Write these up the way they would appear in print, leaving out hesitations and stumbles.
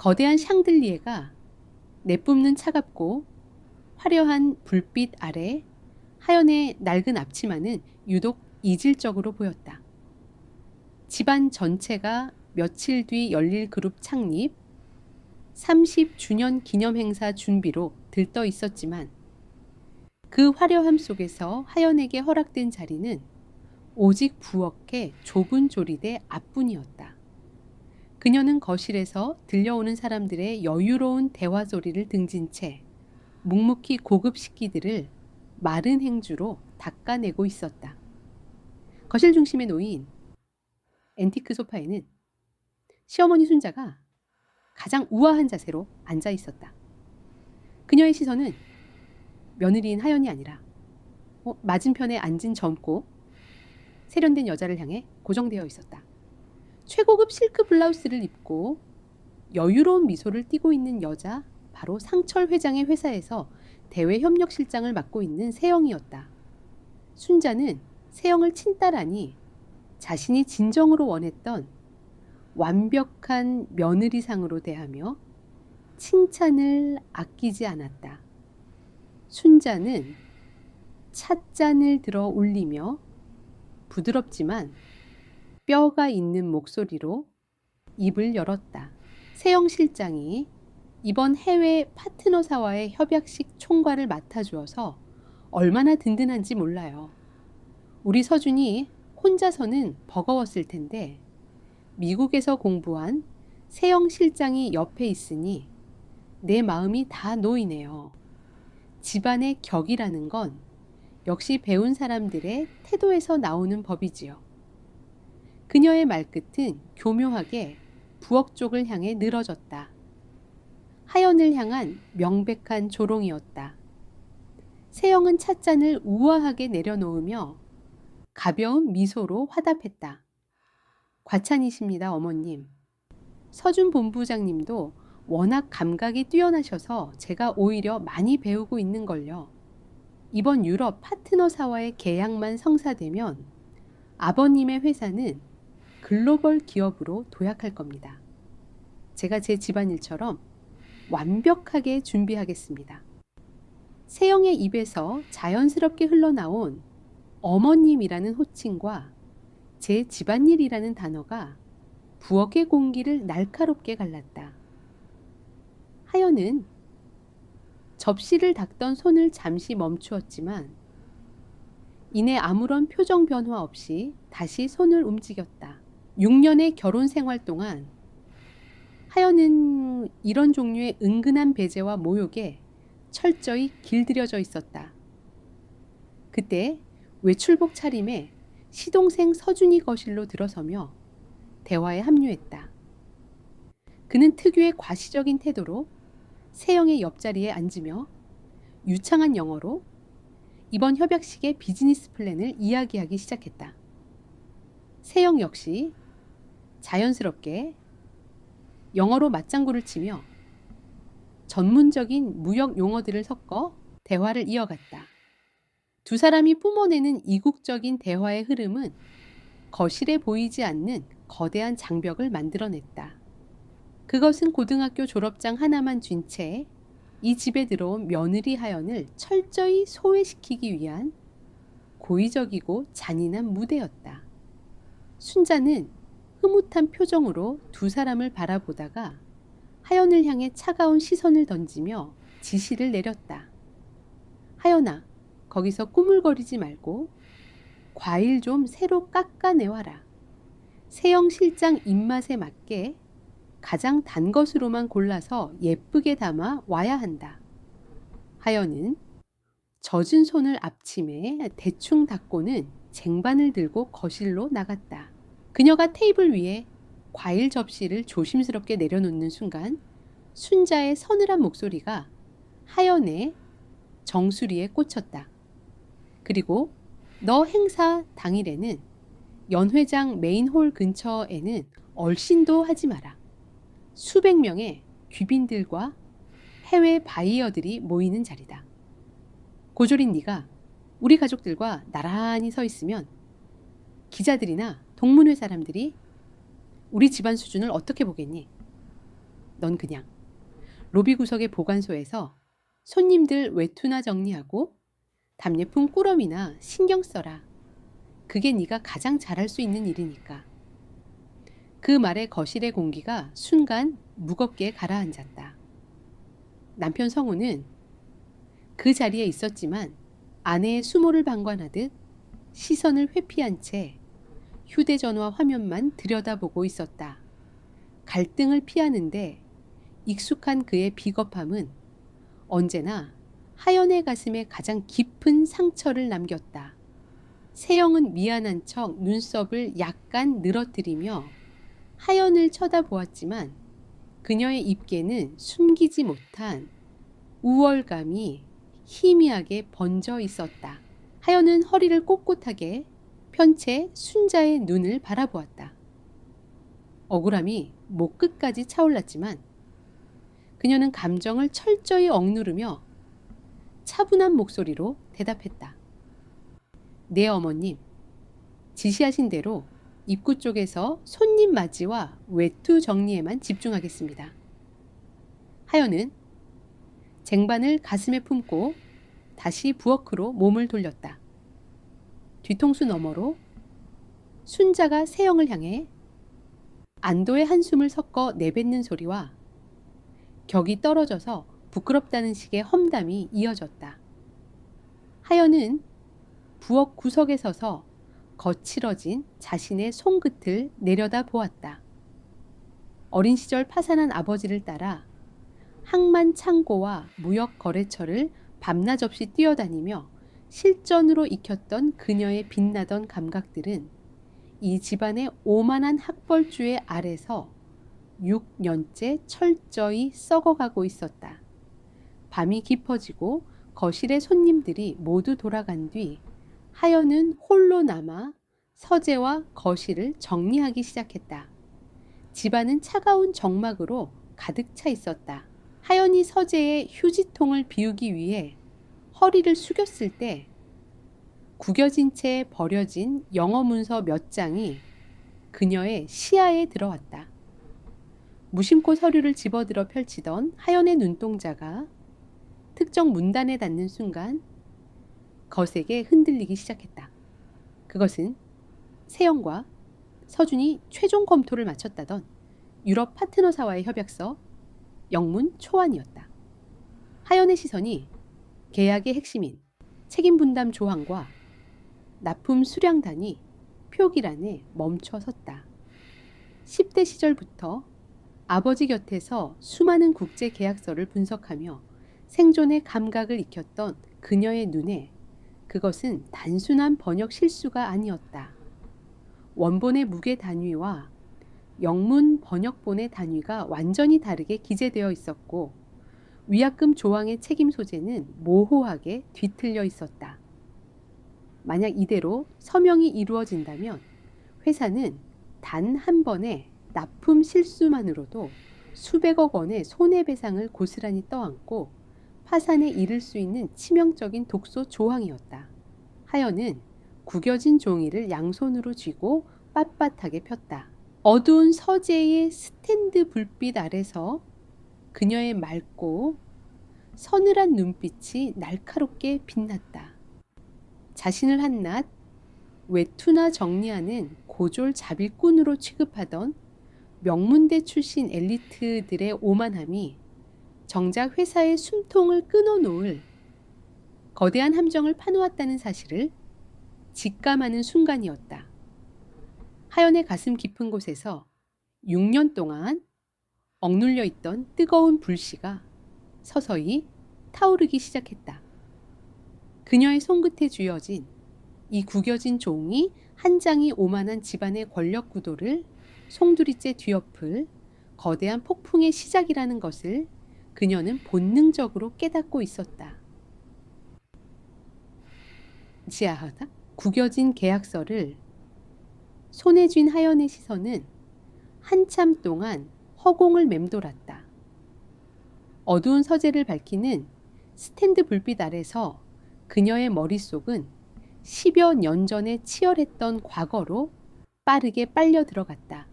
거대한 샹들리에가 내뿜는 차갑고 화려한 불빛 아래 하연의 낡은 앞치마는 유독 이질적으로 보였다. 집안 전체가 며칠 뒤 열릴 그룹 창립 30주년 기념 행사 준비로 들떠 있었지만 그 화려함 속에서 하연에게 허락된 자리는 오직 부엌의 좁은 조리대 앞뿐이었다. 그녀는 거실에서 들려오는 사람들의 여유로운 대화 소리를 등진 채 묵묵히 고급 식기들을 마른 행주로 닦아내고 있었다. 거실 중심에 놓인 앤티크 소파에는 시어머니 순자가 가장 우아한 자세로 앉아 있었다. 그녀의 시선은 며느리인 하연이 아니라 맞은편에 앉은 젊고 세련된 여자를 향해 고정되어 있었다. 최고급 실크 블라우스를 입고 여유로운 미소를 띠고 있는 여자, 바로 상철 회장의 회사에서 대외협력실장을 맡고 있는 세영이었다. 순자는 세영을 친딸하니 자신이 진정으로 원했던 완벽한 며느리상으로 대하며 칭찬을 아끼지 않았다. 순자는 찻잔을 들어 올리며 부드럽지만 뼈가 있는 목소리로 입을 열었다. 세영 실장이 이번 해외 파트너사와의 협약식 총괄을 맡아주어서 얼마나 든든한지 몰라요. 우리 서준이 혼자서는 버거웠을 텐데 미국에서 공부한 세영 실장이 옆에 있으니 내 마음이 다 놓이네요. 집안의 격이라는 건 역시 배운 사람들의 태도에서 나오는 법이지요. 그녀의 말끝은 교묘하게 부엌 쪽을 향해 늘어졌다. 하연을 향한 명백한 조롱이었다. 세영은 찻잔을 우아하게 내려놓으며 가벼운 미소로 화답했다. 과찬이십니다, 어머님. 서준 본부장님도 워낙 감각이 뛰어나셔서 제가 오히려 많이 배우고 있는걸요. 이번 유럽 파트너사와의 계약만 성사되면 아버님의 회사는 글로벌 기업으로 도약할 겁니다. 제가 제 집안일처럼 완벽하게 준비하겠습니다. 세영의 입에서 자연스럽게 흘러나온 어머님이라는 호칭과 제 집안일이라는 단어가 부엌의 공기를 날카롭게 갈랐다. 하연은 접시를 닦던 손을 잠시 멈추었지만 이내 아무런 표정 변화 없이 다시 손을 움직였다. 6년의 결혼 생활 동안 하연은 이런 종류의 은근한 배제와 모욕에 철저히 길들여져 있었다. 그때 외출복 차림에 시동생 서준이 거실로 들어서며 대화에 합류했다. 그는 특유의 과시적인 태도로 세영의 옆자리에 앉으며 유창한 영어로 이번 협약식의 비즈니스 플랜을 이야기하기 시작했다. 세영 역시 자연스럽게 영어로 맞장구를 치며 전문적인 무역 용어들을 섞어 대화를 이어갔다. 두 사람이 뿜어내는 이국적인 대화의 흐름은 거실에 보이지 않는 거대한 장벽을 만들어냈다. 그것은 고등학교 졸업장 하나만 쥔 채 이 집에 들어온 며느리 하연을 철저히 소외시키기 위한 고의적이고 잔인한 무대였다. 순자는 흐뭇한 표정으로 두 사람을 바라보다가 하연을 향해 차가운 시선을 던지며 지시를 내렸다. 하연아, 거기서 꾸물거리지 말고 과일 좀 새로 깎아내와라. 세영 실장 입맛에 맞게 가장 단 것으로만 골라서 예쁘게 담아 와야 한다. 하연은 젖은 손을 앞치매에 대충 닦고는 쟁반을 들고 거실로 나갔다. 그녀가 테이블 위에 과일 접시를 조심스럽게 내려놓는 순간 순자의 서늘한 목소리가 하연의 정수리에 꽂혔다. 그리고 너 행사 당일에는 연회장 메인홀 근처에는 얼씬도 하지 마라. 수백 명의 귀빈들과 해외 바이어들이 모이는 자리다. 고졸인 네가 우리 가족들과 나란히 서 있으면 기자들이나 동문회 사람들이 우리 집안 수준을 어떻게 보겠니? 넌 그냥 로비 구석의 보관소에서 손님들 외투나 정리하고 답례품 꾸러미나 신경 써라. 그게 네가 가장 잘할 수 있는 일이니까. 그 말에 거실의 공기가 순간 무겁게 가라앉았다. 남편 성우는 그 자리에 있었지만 아내의 수모를 방관하듯 시선을 회피한 채 휴대전화 화면만 들여다보고 있었다. 갈등을 피하는데 익숙한 그의 비겁함은 언제나 하연의 가슴에 가장 깊은 상처를 남겼다. 세영은 미안한 척 눈썹을 약간 늘어뜨리며 하연을 쳐다보았지만 그녀의 입계는 숨기지 못한 우월감이 희미하게 번져 있었다. 하연은 허리를 꼿꼿하게 편 채 순자의 눈을 바라보았다. 억울함이 목 끝까지 차올랐지만 그녀는 감정을 철저히 억누르며 차분한 목소리로 대답했다. 네 어머님, 지시하신 대로 입구 쪽에서 손님 맞이와 외투 정리에만 집중하겠습니다. 하연은 쟁반을 가슴에 품고 다시 부엌으로 몸을 돌렸다. 뒤통수 너머로 순자가 세영을 향해 안도의 한숨을 섞어 내뱉는 소리와 격이 떨어져서 부끄럽다는 식의 험담이 이어졌다. 하연은 부엌 구석에 서서 거칠어진 자신의 손끝을 내려다 보았다. 어린 시절 파산한 아버지를 따라 항만 창고와 무역 거래처를 밤낮 없이 뛰어다니며 실전으로 익혔던 그녀의 빛나던 감각들은 이 집안의 오만한 학벌주의 아래서 6년째 철저히 썩어가고 있었다. 밤이 깊어지고 거실의 손님들이 모두 돌아간 뒤 하연은 홀로 남아 서재와 거실을 정리하기 시작했다. 집안은 차가운 정막으로 가득 차 있었다. 하연이 서재에 휴지통을 비우기 위해 허리를 숙였을 때 구겨진 채 버려진 영어 문서 몇 장이 그녀의 시야에 들어왔다. 무심코 서류를 집어들어 펼치던 하연의 눈동자가 특정 문단에 닿는 순간 거세게 흔들리기 시작했다. 그것은 세영과 서준이 최종 검토를 마쳤다던 유럽 파트너사와의 협약서 영문 초안이었다. 하연의 시선이 계약의 핵심인 책임분담 조항과 납품 수량단위 표기란에 멈춰 섰다. 10대 시절부터 아버지 곁에서 수많은 국제 계약서를 분석하며 생존의 감각을 익혔던 그녀의 눈에 그것은 단순한 번역 실수가 아니었다. 원본의 무게 단위와 영문 번역본의 단위가 완전히 다르게 기재되어 있었고 위약금 조항의 책임 소재는 모호하게 뒤틀려 있었다. 만약 이대로 서명이 이루어진다면 회사는 단 한 번의 납품 실수만으로도 수백억 원의 손해배상을 고스란히 떠안고 파산에 이를 수 있는 치명적인 독소 조항이었다. 하연은 구겨진 종이를 양손으로 쥐고 빳빳하게 폈다. 어두운 서재의 스탠드 불빛 아래서 그녀의 맑고 서늘한 눈빛이 날카롭게 빛났다. 자신을 한낱 외투나 정리하는 고졸 자빌꾼으로 취급하던 명문대 출신 엘리트들의 오만함이 정작 회사의 숨통을 끊어놓을 거대한 함정을 파놓았다는 사실을 직감하는 순간이었다. 하연의 가슴 깊은 곳에서 6년 동안 억눌려 있던 뜨거운 불씨가 서서히 타오르기 시작했다. 그녀의 손끝에 쥐어진 이 구겨진 종이 한 장이 오만한 집안의 권력 구도를 송두리째 뒤엎을 거대한 폭풍의 시작이라는 것을 그녀는 본능적으로 깨닫고 있었다. 지하하다 구겨진 계약서를 손에 쥔 하연의 시선은 한참 동안 허공을 맴돌았다. 어두운 서재를 밝히는 스탠드 불빛 아래서 그녀의 머릿속은 10여 년 전에 치열했던 과거로 빠르게 빨려 들어갔다.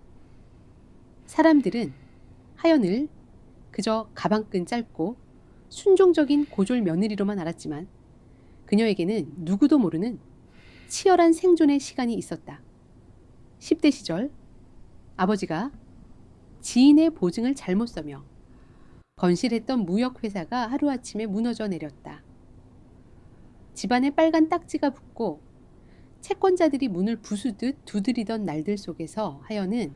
사람들은 하연을 그저 가방끈 짧고 순종적인 고졸 며느리로만 알았지만 그녀에게는 누구도 모르는 치열한 생존의 시간이 있었다. 10대 시절 아버지가 지인의 보증을 잘못 써며 건실했던 무역회사가 하루아침에 무너져 내렸다. 집안에 빨간 딱지가 붙고 채권자들이 문을 부수듯 두드리던 날들 속에서 하연은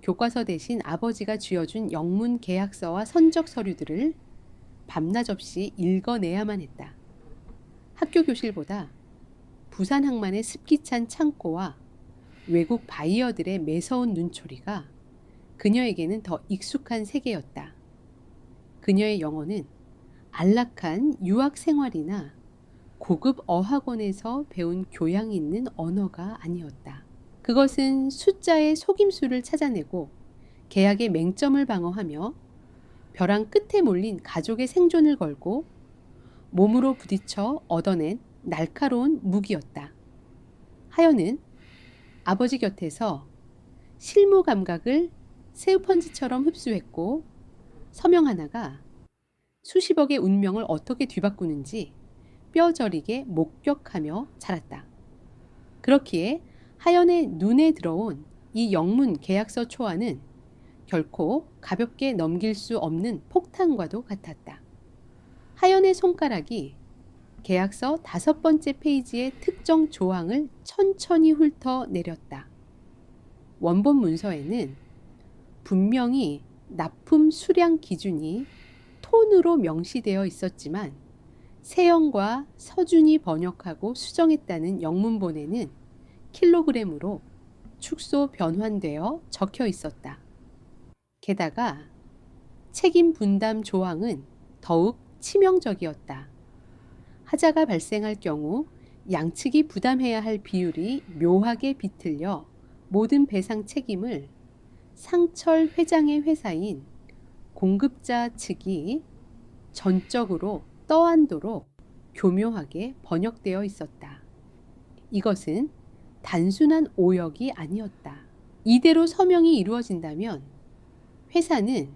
교과서 대신 아버지가 쥐어준 영문 계약서와 선적 서류들을 밤낮 없이 읽어내야만 했다. 학교 교실보다 부산 항만의 습기찬 창고와 외국 바이어들의 매서운 눈초리가 그녀에게는 더 익숙한 세계였다. 그녀의 영어는 안락한 유학 생활이나 고급 어학원에서 배운 교양 있는 언어가 아니었다. 그것은 숫자의 속임수를 찾아내고 계약의 맹점을 방어하며 벼랑 끝에 몰린 가족의 생존을 걸고 몸으로 부딪혀 얻어낸 날카로운 무기였다. 하연은 아버지 곁에서 실무 감각을 새우펀지처럼 흡수했고 서명 하나가 수십억의 운명을 어떻게 뒤바꾸는지 뼈저리게 목격하며 자랐다. 그렇기에 하연의 눈에 들어온 이 영문 계약서 초안은 결코 가볍게 넘길 수 없는 폭탄과도 같았다. 하연의 손가락이 계약서 5번째 페이지의 특정 조항을 천천히 훑어내렸다. 원본 문서에는 분명히 납품 수량 기준이 톤으로 명시되어 있었지만 세영과 서준이 번역하고 수정했다는 영문본에는 킬로그램으로 축소 변환되어 적혀 있었다. 게다가 책임 분담 조항은 더욱 치명적이었다. 하자가 발생할 경우 양측이 부담해야 할 비율이 묘하게 비틀려 모든 배상 책임을 상철 회장의 회사인 공급자 측이 전적으로 떠안도록 교묘하게 번역되어 있었다. 이것은 단순한 오역이 아니었다. 이대로 서명이 이루어진다면 회사는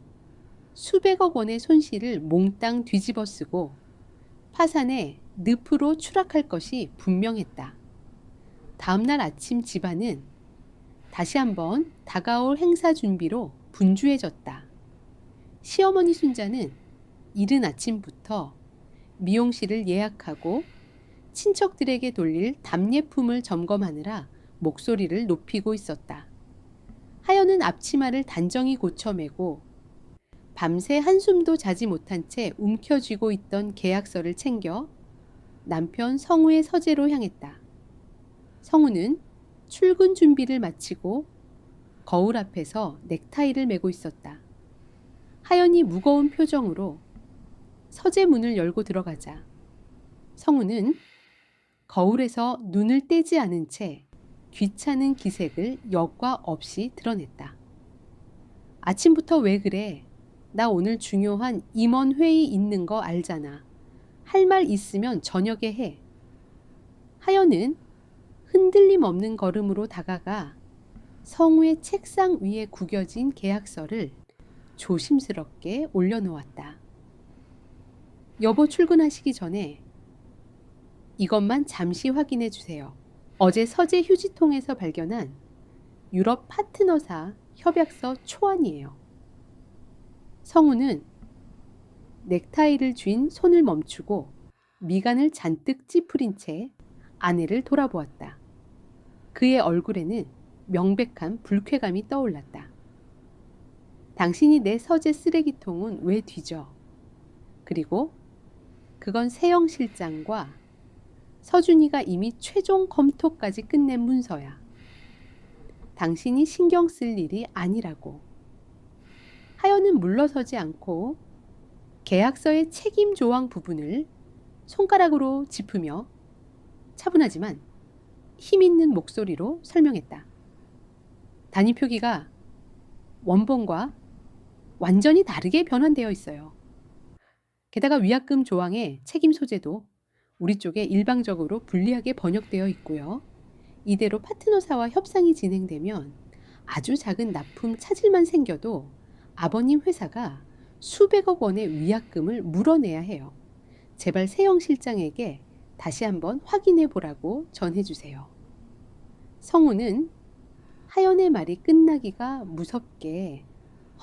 수백억 원의 손실을 몽땅 뒤집어 쓰고 파산의 늪으로 추락할 것이 분명했다. 다음날 아침 집안은 다시 한번 다가올 행사 준비로 분주해졌다. 시어머니 순자는 이른 아침부터 미용실을 예약하고 친척들에게 돌릴 답례품을 점검하느라 목소리를 높이고 있었다. 하연은 앞치마를 단정히 고쳐매고 밤새 한숨도 자지 못한 채 움켜쥐고 있던 계약서를 챙겨 남편 성우의 서재로 향했다. 성우는 출근 준비를 마치고 거울 앞에서 넥타이를 매고 있었다. 하연이 무거운 표정으로 서재 문을 열고 들어가자 성우는 거울에서 눈을 떼지 않은 채 귀찮은 기색을 여과 없이 드러냈다. 아침부터 왜 그래? 나 오늘 중요한 임원 회의 있는 거 알잖아. 할 말 있으면 저녁에 해. 하연은 흔들림 없는 걸음으로 다가가 성우의 책상 위에 구겨진 계약서를 조심스럽게 올려놓았다. 여보 출근하시기 전에 이것만 잠시 확인해 주세요. 어제 서재 휴지통에서 발견한 유럽 파트너사 협약서 초안이에요. 성우는 넥타이를 쥔 손을 멈추고 미간을 잔뜩 찌푸린 채 아내를 돌아보았다. 그의 얼굴에는 명백한 불쾌감이 떠올랐다. 당신이 내 서재 쓰레기통은 왜 뒤져? 그리고 그건 세영 실장과 서준이가 이미 최종 검토까지 끝낸 문서야. 당신이 신경 쓸 일이 아니라고. 하연은 물러서지 않고 계약서의 책임 조항 부분을 손가락으로 짚으며 차분하지만 힘있는 목소리로 설명했다. 단위 표기가 원본과 완전히 다르게 변환되어 있어요. 게다가 위약금 조항의 책임 소재도 우리 쪽에 일방적으로 불리하게 번역되어 있고요. 이대로 파트너사와 협상이 진행되면 아주 작은 납품 차질만 생겨도 아버님 회사가 수백억 원의 위약금을 물어내야 해요. 제발 세영 실장에게 다시 한번 확인해 보라고 전해주세요. 성우는 하연의 말이 끝나기가 무섭게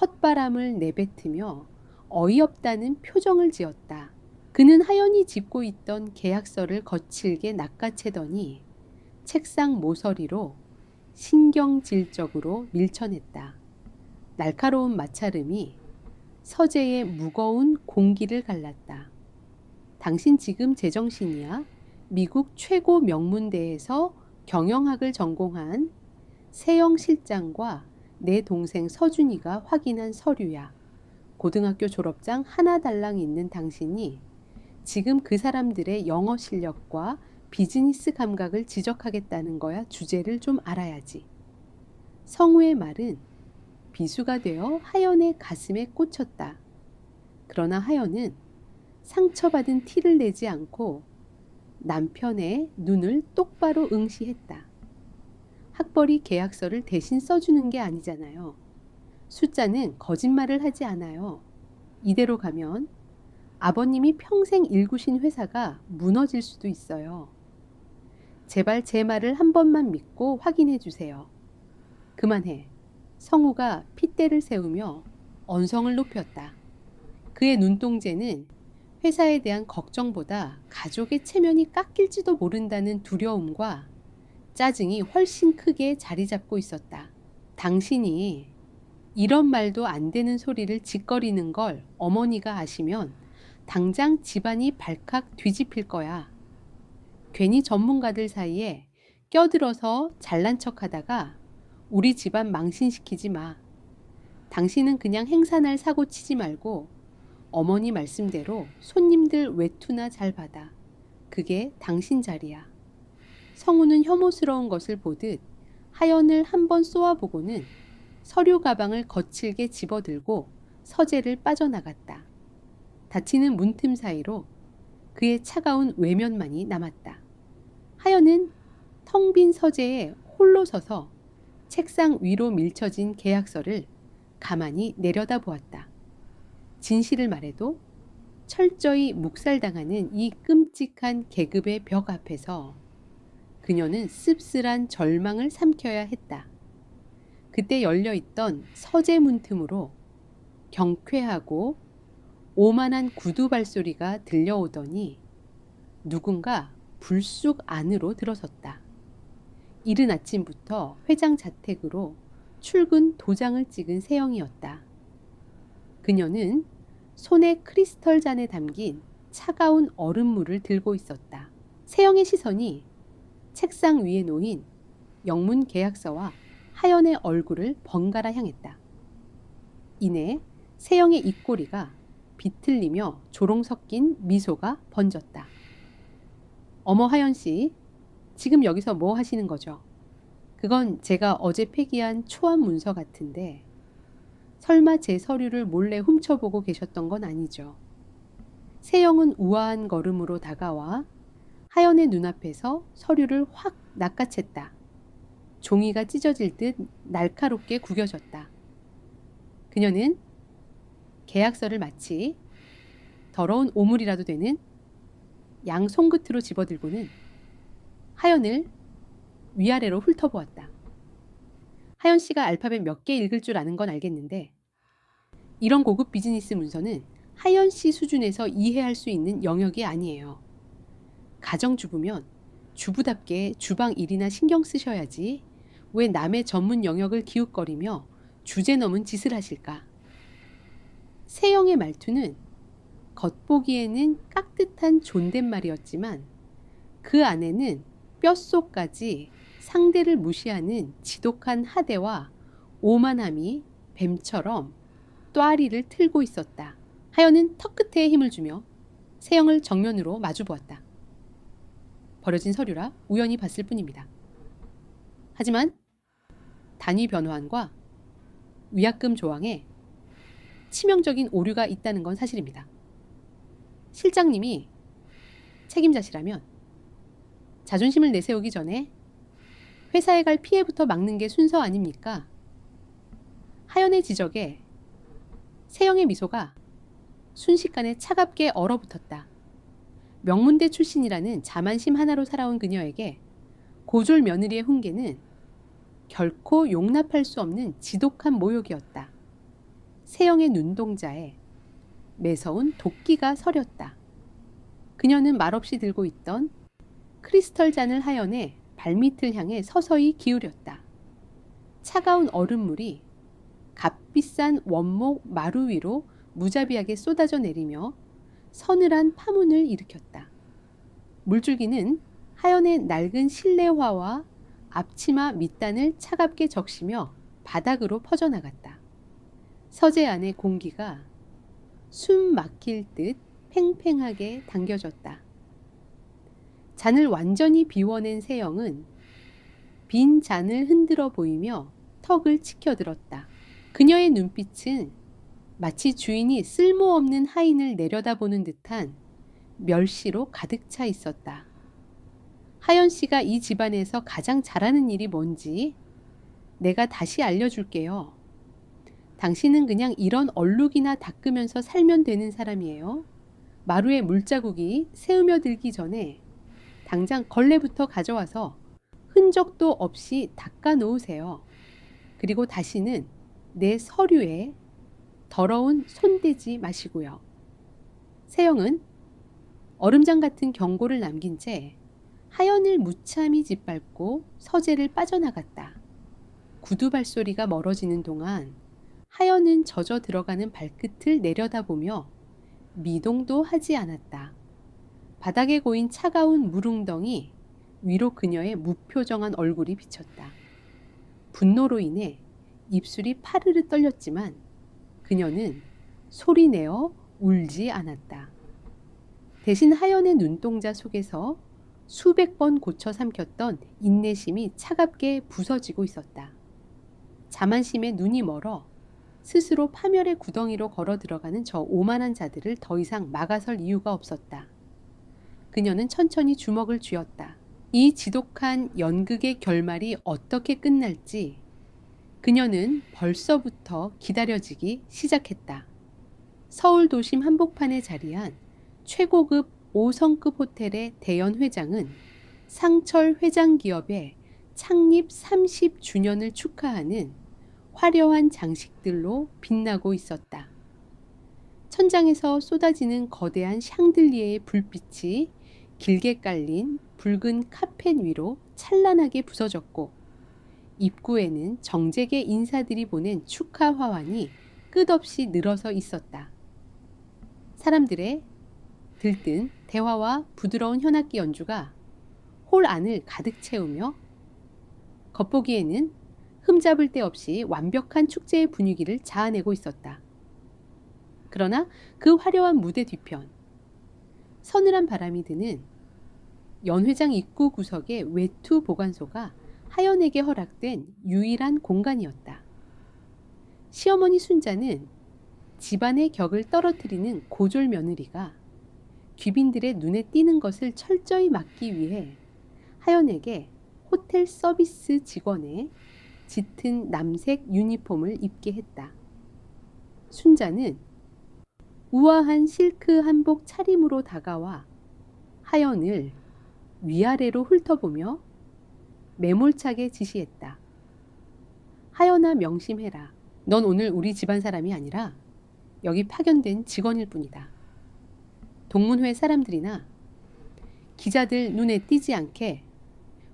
헛바람을 내뱉으며 어이없다는 표정을 지었다. 그는 하연이 짚고 있던 계약서를 거칠게 낚아채더니 책상 모서리로 신경질적으로 밀쳐냈다. 날카로운 마찰음이 서재의 무거운 공기를 갈랐다. 당신 지금 제정신이야? 미국 최고 명문대에서 경영학을 전공한 세영 실장과 내 동생 서준이가 확인한 서류야. 고등학교 졸업장 하나 달랑 있는 당신이 지금 그 사람들의 영어 실력과 비즈니스 감각을 지적하겠다는 거야. 주제를 좀 알아야지. 성우의 말은 비수가 되어 하연의 가슴에 꽂혔다. 그러나 하연은 상처받은 티를 내지 않고 남편의 눈을 똑바로 응시했다. 학벌이 계약서를 대신 써주는 게 아니잖아요. 숫자는 거짓말을 하지 않아요. 이대로 가면 아버님이 평생 일구신 회사가 무너질 수도 있어요. 제발 제 말을 한 번만 믿고 확인해 주세요. 그만해. 성우가 핏대를 세우며 언성을 높였다. 그의 눈동자는 회사에 대한 걱정보다 가족의 체면이 깎일지도 모른다는 두려움과 짜증이 훨씬 크게 자리 잡고 있었다. 당신이 이런 말도 안 되는 소리를 짓거리는 걸 어머니가 아시면 당장 집안이 발칵 뒤집힐 거야. 괜히 전문가들 사이에 껴들어서 잘난 척하다가 우리 집안 망신시키지 마. 당신은 그냥 행사날 사고 치지 말고 어머니 말씀대로 손님들 외투나 잘 받아. 그게 당신 자리야. 성우는 혐오스러운 것을 보듯 하연을 한번 쏘아보고는 서류 가방을 거칠게 집어들고 서재를 빠져나갔다. 닫히는 문틈 사이로 그의 차가운 외면만이 남았다. 하연은 텅 빈 서재에 홀로 서서 책상 위로 밀쳐진 계약서를 가만히 내려다보았다. 진실을 말해도 철저히 묵살당하는 이 끔찍한 계급의 벽 앞에서 그녀는 씁쓸한 절망을 삼켜야 했다. 그때 열려있던 서재 문틈으로 경쾌하고 오만한 구두 발소리가 들려오더니 누군가 불쑥 안으로 들어섰다. 이른 아침부터 회장 자택으로 출근 도장을 찍은 세영이었다. 그녀는 손에 크리스털 잔에 담긴 차가운 얼음물을 들고 있었다. 세영의 시선이 책상 위에 놓인 영문 계약서와 하연의 얼굴을 번갈아 향했다. 이내 세영의 입꼬리가 비틀리며 조롱 섞인 미소가 번졌다. 어머 하연 씨, 지금 여기서 뭐 하시는 거죠? 그건 제가 어제 폐기한 초안 문서 같은데 설마 제 서류를 몰래 훔쳐보고 계셨던 건 아니죠? 세영은 우아한 걸음으로 다가와 하연의 눈앞에서 서류를 확 낚아챘다. 종이가 찢어질 듯 날카롭게 구겨졌다. 그녀는 계약서를 마치 더러운 오물이라도 되는 양 손끝으로 집어들고는 하연을 위아래로 훑어보았다. 하연 씨가 알파벳 몇 개 읽을 줄 아는 건 알겠는데 이런 고급 비즈니스 문서는 하연 씨 수준에서 이해할 수 있는 영역이 아니에요. 가정주부면 주부답게 주방 일이나 신경 쓰셔야지 왜 남의 전문 영역을 기웃거리며 주제 넘은 짓을 하실까? 세영의 말투는 겉보기에는 깍듯한 존댓말이었지만 그 안에는 뼛속까지 상대를 무시하는 지독한 하대와 오만함이 뱀처럼 또아리를 틀고 있었다. 하연은 턱끝에 힘을 주며 세영을 정면으로 마주보았다. 버려진 서류라 우연히 봤을 뿐입니다. 하지만 단위 변호안과 위약금 조항에 치명적인 오류가 있다는 건 사실입니다. 실장님이 책임자시라면 자존심을 내세우기 전에 회사에 갈 피해부터 막는 게 순서 아닙니까? 하연의 지적에 세영의 미소가 순식간에 차갑게 얼어붙었다. 명문대 출신이라는 자만심 하나로 살아온 그녀에게 고졸 며느리의 훈계는 결코 용납할 수 없는 지독한 모욕이었다. 세영의 눈동자에 매서운 도끼가 서렸다. 그녀는 말없이 들고 있던 크리스털 잔을 하연해 발밑을 향해 서서히 기울였다. 차가운 얼음물이 값비싼 원목 마루 위로 무자비하게 쏟아져 내리며 서늘한 파문을 일으켰다. 물줄기는 하연의 낡은 실내화와 앞치마 밑단을 차갑게 적시며 바닥으로 퍼져나갔다. 서재 안의 공기가 숨 막힐 듯 팽팽하게 당겨졌다. 잔을 완전히 비워낸 세영은 빈 잔을 흔들어 보이며 턱을 치켜들었다. 그녀의 눈빛은 마치 주인이 쓸모없는 하인을 내려다보는 듯한 멸시로 가득 차 있었다. 하연 씨가 이 집안에서 가장 잘하는 일이 뭔지 내가 다시 알려줄게요. 당신은 그냥 이런 얼룩이나 닦으면서 살면 되는 사람이에요. 마루에 물자국이 새으며들기 전에 당장 걸레부터 가져와서 흔적도 없이 닦아 놓으세요. 그리고 다시는 내 서류에 더러운 손대지 마시고요. 세영은 얼음장 같은 경고를 남긴 채 하연을 무참히 짓밟고 서재를 빠져나갔다. 구두 발소리가 멀어지는 동안 하연은 젖어 들어가는 발끝을 내려다보며 미동도 하지 않았다. 바닥에 고인 차가운 물웅덩이 위로 그녀의 무표정한 얼굴이 비쳤다. 분노로 인해 입술이 파르르 떨렸지만 그녀는 소리내어 울지 않았다. 대신 하연의 눈동자 속에서 수백 번 고쳐 삼켰던 인내심이 차갑게 부서지고 있었다. 자만심에 눈이 멀어 스스로 파멸의 구덩이로 걸어 들어가는 저 오만한 자들을 더 이상 막아설 이유가 없었다. 그녀는 천천히 주먹을 쥐었다. 이 지독한 연극의 결말이 어떻게 끝날지 그녀는 벌써부터 기다려지기 시작했다. 서울 도심 한복판에 자리한 최고급 5성급 호텔의 대연 회장은 상철 회장 기업의 창립 30주년을 축하하는 화려한 장식들로 빛나고 있었다. 천장에서 쏟아지는 거대한 샹들리에의 불빛이 길게 깔린 붉은 카펫 위로 찬란하게 부서졌고 입구에는 정재계 인사들이 보낸 축하 화환이 끝없이 늘어서 있었다. 사람들의 들뜬 대화와 부드러운 현악기 연주가 홀 안을 가득 채우며 겉보기에는 흠잡을 데 없이 완벽한 축제의 분위기를 자아내고 있었다. 그러나 그 화려한 무대 뒤편, 서늘한 바람이 드는 연회장 입구 구석의 외투 보관소가 하연에게 허락된 유일한 공간이었다. 시어머니 순자는 집안의 격을 떨어뜨리는 고졸 며느리가 귀빈들의 눈에 띄는 것을 철저히 막기 위해 하연에게 호텔 서비스 직원의 짙은 남색 유니폼을 입게 했다. 순자는 우아한 실크 한복 차림으로 다가와 하연을 위아래로 훑어보며 매몰차게 지시했다. 하연아, 명심해라. 넌 오늘 우리 집안 사람이 아니라 여기 파견된 직원일 뿐이다. 동문회 사람들이나 기자들 눈에 띄지 않게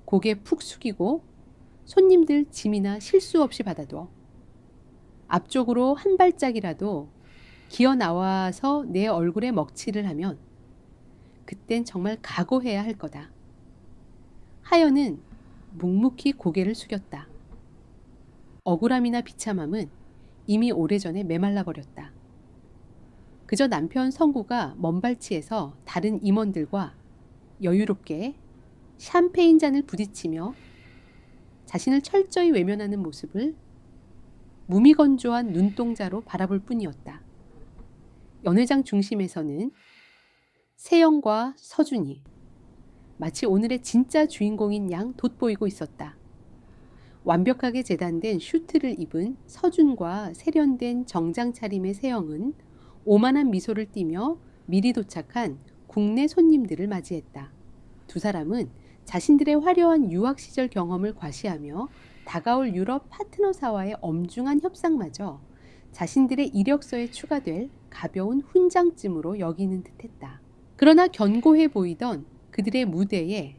고개 푹 숙이고 손님들 짐이나 실수 없이 받아둬. 앞쪽으로 한 발짝이라도 기어 나와서 내 얼굴에 먹칠을 하면 그땐 정말 각오해야 할 거다. 하연은 묵묵히 고개를 숙였다. 억울함이나 비참함은 이미 오래전에 메말라 버렸다. 그저 남편 성구가 먼발치에서 다른 임원들과 여유롭게 샴페인 잔을 부딪히며 자신을 철저히 외면하는 모습을 무미건조한 눈동자로 바라볼 뿐이었다. 연회장 중심에서는 세영과 서준이 마치 오늘의 진짜 주인공인 양 돋보이고 있었다. 완벽하게 재단된 슈트를 입은 서준과 세련된 정장 차림의 세영은 오만한 미소를 띠며 미리 도착한 국내 손님들을 맞이했다. 두 사람은 자신들의 화려한 유학 시절 경험을 과시하며 다가올 유럽 파트너사와의 엄중한 협상마저 자신들의 이력서에 추가될 가벼운 훈장쯤으로 여기는 듯했다. 그러나 견고해 보이던 그들의 무대에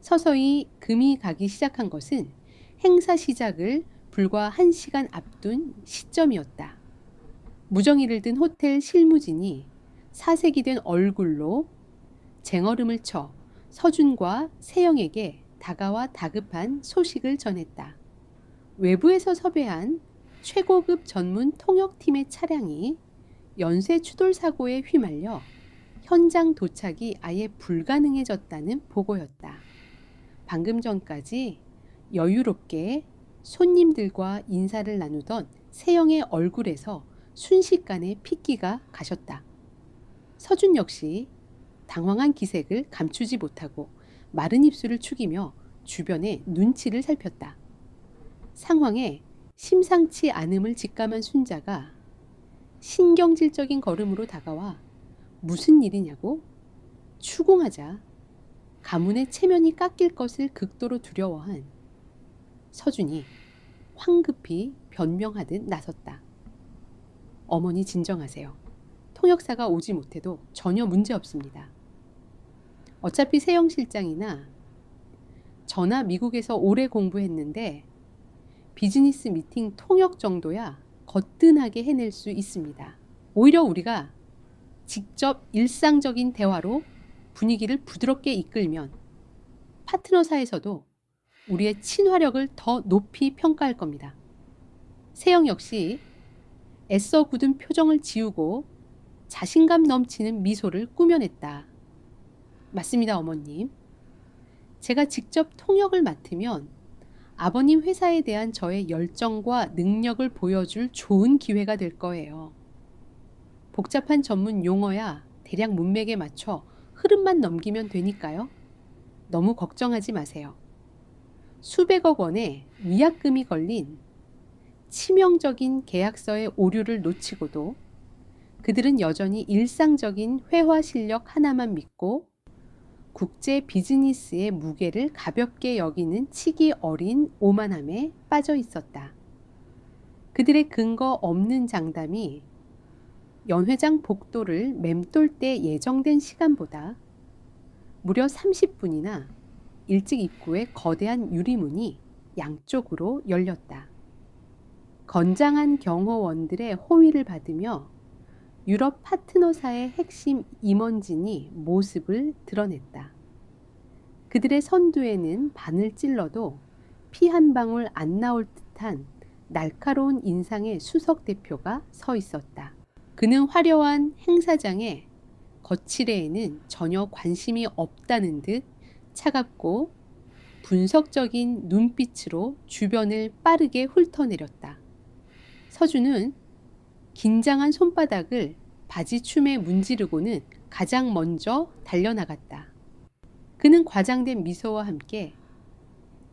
서서히 금이 가기 시작한 것은 행사 시작을 불과 1시간 앞둔 시점이었다. 무정이를 든 호텔 실무진이 사색이 된 얼굴로 쟁얼음을 쳐 서준과 세영에게 다가와 다급한 소식을 전했다. 외부에서 섭외한 최고급 전문 통역팀의 차량이 연쇄 추돌 사고에 휘말려 현장 도착이 아예 불가능해졌다는 보고였다. 방금 전까지 여유롭게 손님들과 인사를 나누던 세영의 얼굴에서 순식간에 핏기가 가셨다. 서준 역시 당황한 기색을 감추지 못하고 마른 입술을 축이며 주변의 눈치를 살폈다. 상황에 심상치 않음을 직감한 순자가 신경질적인 걸음으로 다가와 무슨 일이냐고 추궁하자 가문의 체면이 깎일 것을 극도로 두려워한 서준이 황급히 변명하듯 나섰다. 어머니 진정하세요. 통역사가 오지 못해도 전혀 문제 없습니다. 어차피 세영 실장이나 저나 미국에서 오래 공부했는데 비즈니스 미팅 통역 정도야 거뜬하게 해낼 수 있습니다. 오히려 우리가 직접 일상적인 대화로 분위기를 부드럽게 이끌면 파트너사에서도 우리의 친화력을 더 높이 평가할 겁니다. 세영 역시 애써 굳은 표정을 지우고 자신감 넘치는 미소를 꾸며냈다. 맞습니다, 어머님. 제가 직접 통역을 맡으면 아버님 회사에 대한 저의 열정과 능력을 보여줄 좋은 기회가 될 거예요. 복잡한 전문 용어야 대략 문맥에 맞춰 흐름만 넘기면 되니까요. 너무 걱정하지 마세요. 수백억 원의 위약금이 걸린 치명적인 계약서의 오류를 놓치고도 그들은 여전히 일상적인 회화 실력 하나만 믿고 국제 비즈니스의 무게를 가볍게 여기는 치기 어린 오만함에 빠져 있었다. 그들의 근거 없는 장담이 연 회장 복도를 맴돌 때 예정된 시간보다 무려 30분이나 일찍 입구에 거대한 유리문이 양쪽으로 열렸다. 건장한 경호원들의 호위를 받으며 유럽 파트너사의 핵심 임원진이 모습을 드러냈다. 그들의 선두에는 바늘 찔러도 피 한 방울 안 나올 듯한 날카로운 인상의 수석 대표가 서 있었다. 그는 화려한 행사장의 거칠애에는 전혀 관심이 없다는 듯 차갑고 분석적인 눈빛으로 주변을 빠르게 훑어내렸다. 서준은 긴장한 손바닥을 바지춤에 문지르고는 가장 먼저 달려나갔다. 그는 과장된 미소와 함께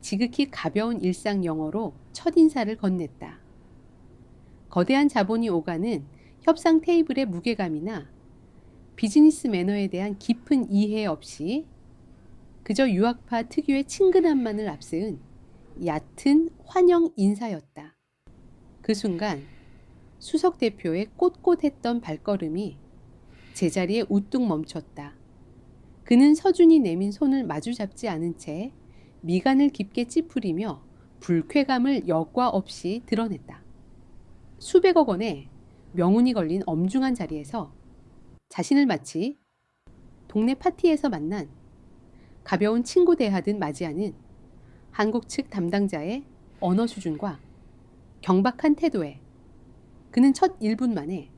지극히 가벼운 일상 영어로 첫인사를 건넸다. 거대한 자본이 오가는 협상 테이블의 무게감이나 비즈니스 매너에 대한 깊은 이해 없이 그저 유학파 특유의 친근함만을 앞세운 얕은 환영 인사였다. 그 순간 수석 대표의 꼿꼿했던 발걸음이 제자리에 우뚝 멈췄다. 그는 서준이 내민 손을 마주잡지 않은 채 미간을 깊게 찌푸리며 불쾌감을 여과 없이 드러냈다. 수백억 원의 명운이 걸린 엄중한 자리에서 자신을 마치 동네 파티에서 만난 가벼운 친구 대하듯 맞이하는 한국 측 담당자의 언어 수준과 경박한 태도에 그는 첫 1분 만에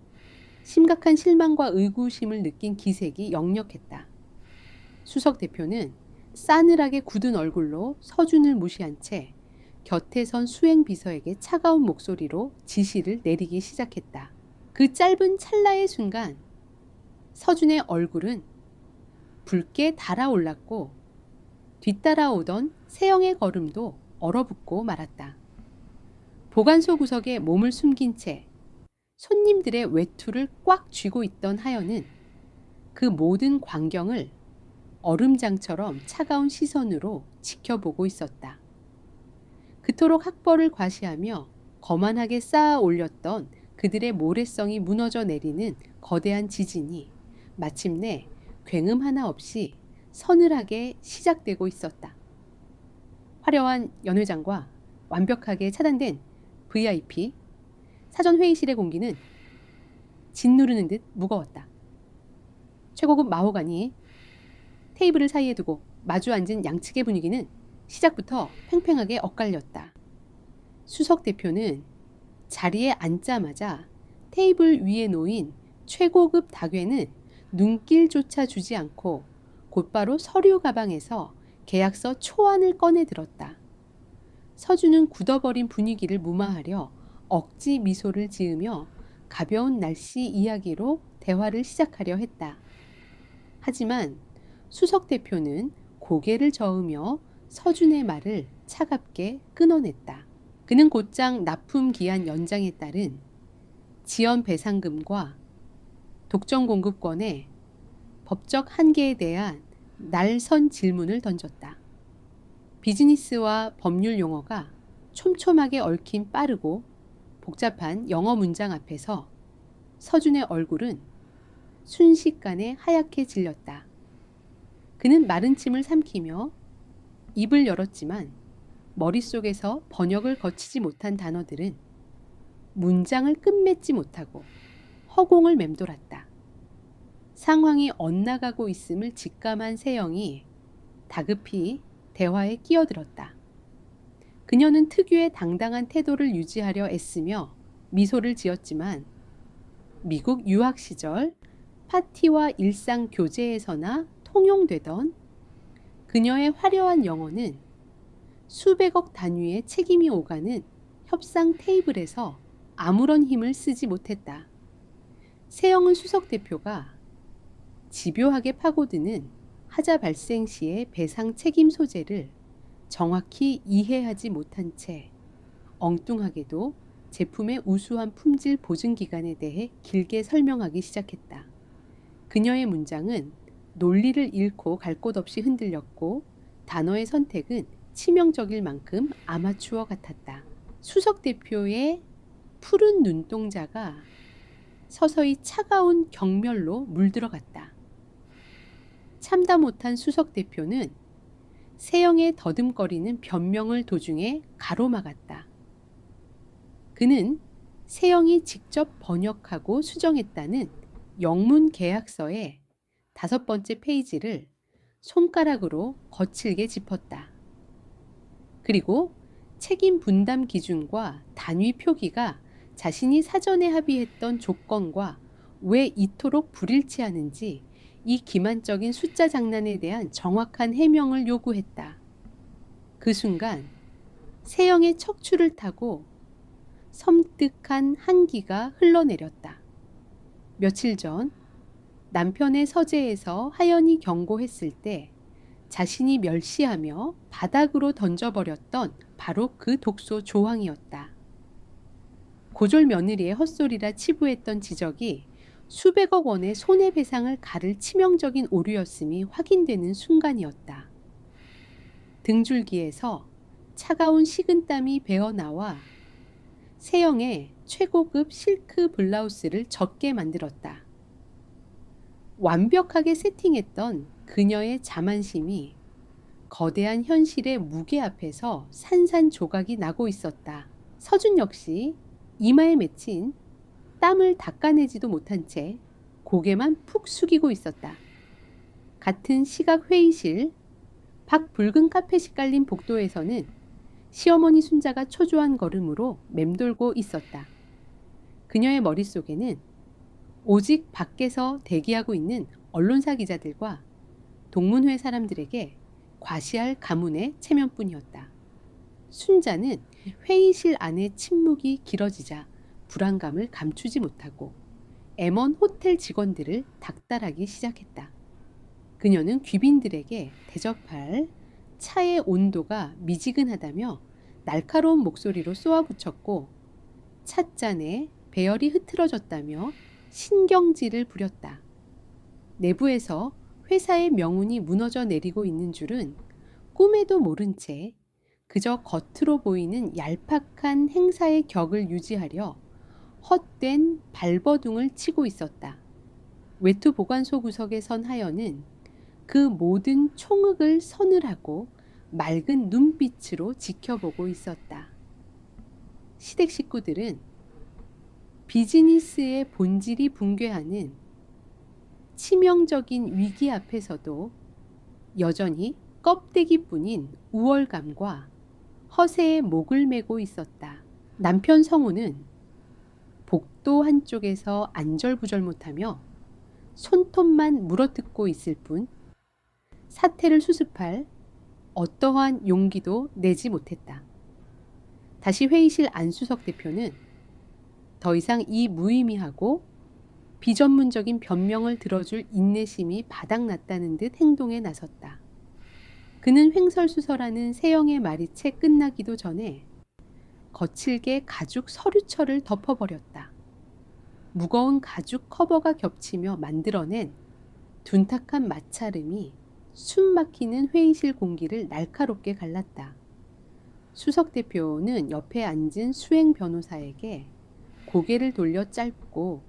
심각한 실망과 의구심을 느낀 기색이 역력했다. 수석 대표는 싸늘하게 굳은 얼굴로 서준을 무시한 채 곁에 선 수행 비서에게 차가운 목소리로 지시를 내리기 시작했다. 그 짧은 찰나의 순간 서준의 얼굴은 붉게 달아올랐고 뒤따라오던 세영의 걸음도 얼어붙고 말았다. 보관소 구석에 몸을 숨긴 채 손님들의 외투를 꽉 쥐고 있던 하연은 그 모든 광경을 얼음장처럼 차가운 시선으로 지켜보고 있었다. 그토록 학벌을 과시하며 거만하게 쌓아 올렸던 그들의 모래성이 무너져 내리는 거대한 지진이 마침내 굉음 하나 없이 서늘하게 시작되고 있었다. 화려한 연회장과 완벽하게 차단된 VIP 사전 회의실의 공기는 짓누르는 듯 무거웠다. 최고급 마호가니 테이블을 사이에 두고 마주 앉은 양측의 분위기는 시작부터 팽팽하게 엇갈렸다. 수석 대표는 자리에 앉자마자 테이블 위에 놓인 최고급 다괴는 눈길조차 주지 않고 곧바로 서류 가방에서 계약서 초안을 꺼내 들었다. 서준은 굳어버린 분위기를 무마하려 억지 미소를 지으며 가벼운 날씨 이야기로 대화를 시작하려 했다. 하지만 수석 대표는 고개를 저으며 서준의 말을 차갑게 끊어냈다. 그는 곧장 납품 기한 연장에 따른 지연 배상금과 독점 공급권의 법적 한계에 대한 날선 질문을 던졌다. 비즈니스와 법률 용어가 촘촘하게 얽힌 빠르고 복잡한 영어 문장 앞에서 서준의 얼굴은 순식간에 하얗게 질렸다. 그는 마른 침을 삼키며 입을 열었지만 머릿속에서 번역을 거치지 못한 단어들은 문장을 끝맺지 못하고 허공을 맴돌았다. 상황이 엇나가고 있음을 직감한 세영이 다급히 대화에 끼어들었다. 그녀는 특유의 당당한 태도를 유지하려 애쓰며 미소를 지었지만 미국 유학 시절 파티와 일상 교제에서나 통용되던 그녀의 화려한 영어는 수백억 단위의 책임이 오가는 협상 테이블에서 아무런 힘을 쓰지 못했다. 세영은 수석 대표가 집요하게 파고드는 하자 발생 시의 배상 책임 소재를 정확히 이해하지 못한 채 엉뚱하게도 제품의 우수한 품질 보증 기간에 대해 길게 설명하기 시작했다. 그녀의 문장은 논리를 잃고 갈 곳 없이 흔들렸고 단어의 선택은 치명적일 만큼 아마추어 같았다. 수석 대표의 푸른 눈동자가 서서히 차가운 경멸로 물들어갔다. 참다 못한 수석 대표는 세영의 더듬거리는 변명을 도중에 가로막았다. 그는 세영이 직접 번역하고 수정했다는 영문 계약서의 5번째 페이지를 손가락으로 거칠게 짚었다. 그리고 책임 분담 기준과 단위 표기가 자신이 사전에 합의했던 조건과 왜 이토록 불일치하는지 이 기만적인 숫자 장난에 대한 정확한 해명을 요구했다. 그 순간 세영의 척추를 타고 섬뜩한 한기가 흘러내렸다. 며칠 전 남편의 서재에서 하연이 경고했을 때 자신이 멸시하며 바닥으로 던져버렸던 바로 그 독소 조항이었다. 고졸 며느리의 헛소리라 치부했던 지적이 수백억 원의 손해배상을 가를 치명적인 오류였음이 확인되는 순간이었다. 등줄기에서 차가운 식은땀이 배어나와 세영의 최고급 실크 블라우스를 젖게 만들었다. 완벽하게 세팅했던 그녀의 자만심이 거대한 현실의 무게 앞에서 산산조각이 나고 있었다. 서준 역시 이마에 맺힌 땀을 닦아내지도 못한 채 고개만 푹 숙이고 있었다. 같은 시각 회의실 밖 붉은 카펫이 깔린 복도에서는 시어머니 순자가 초조한 걸음으로 맴돌고 있었다. 그녀의 머릿속에는 오직 밖에서 대기하고 있는 언론사 기자들과 동문회 사람들에게 과시할 가문의 체면뿐이었다. 순자는 회의실 안의 침묵이 길어지자 불안감을 감추지 못하고 M1 호텔 직원들을 닥달하기 시작했다. 그녀는 귀빈들에게 대접할 차의 온도가 미지근하다며 날카로운 목소리로 쏘아붙였고 찻잔에 배열이 흐트러졌다며 신경질을 부렸다. 내부에서 회사의 명운이 무너져 내리고 있는 줄은 꿈에도 모른 채 그저 겉으로 보이는 얄팍한 행사의 격을 유지하려 헛된 발버둥을 치고 있었다. 외투 보관소 구석에 선 하연은 그 모든 총흙을 서늘하고 맑은 눈빛으로 지켜보고 있었다. 시댁 식구들은 비즈니스의 본질이 붕괴하는 치명적인 위기 앞에서도 여전히 껍데기뿐인 우월감과 허세에 목을 메고 있었다. 남편 성우는 복도 한쪽에서 안절부절 못하며 손톱만 물어뜯고 있을 뿐 사태를 수습할 어떠한 용기도 내지 못했다. 다시 회의실 안수석 대표는 더 이상 이 무의미하고 비전문적인 변명을 들어줄 인내심이 바닥났다는 듯 행동에 나섰다. 그는 횡설수설하는 세영의 말이 채 끝나기도 전에 거칠게 가죽 서류철을 덮어버렸다. 무거운 가죽 커버가 겹치며 만들어낸 둔탁한 마찰음이 숨 막히는 회의실 공기를 날카롭게 갈랐다. 수석 대표는 옆에 앉은 수행 변호사에게 고개를 돌려 짧고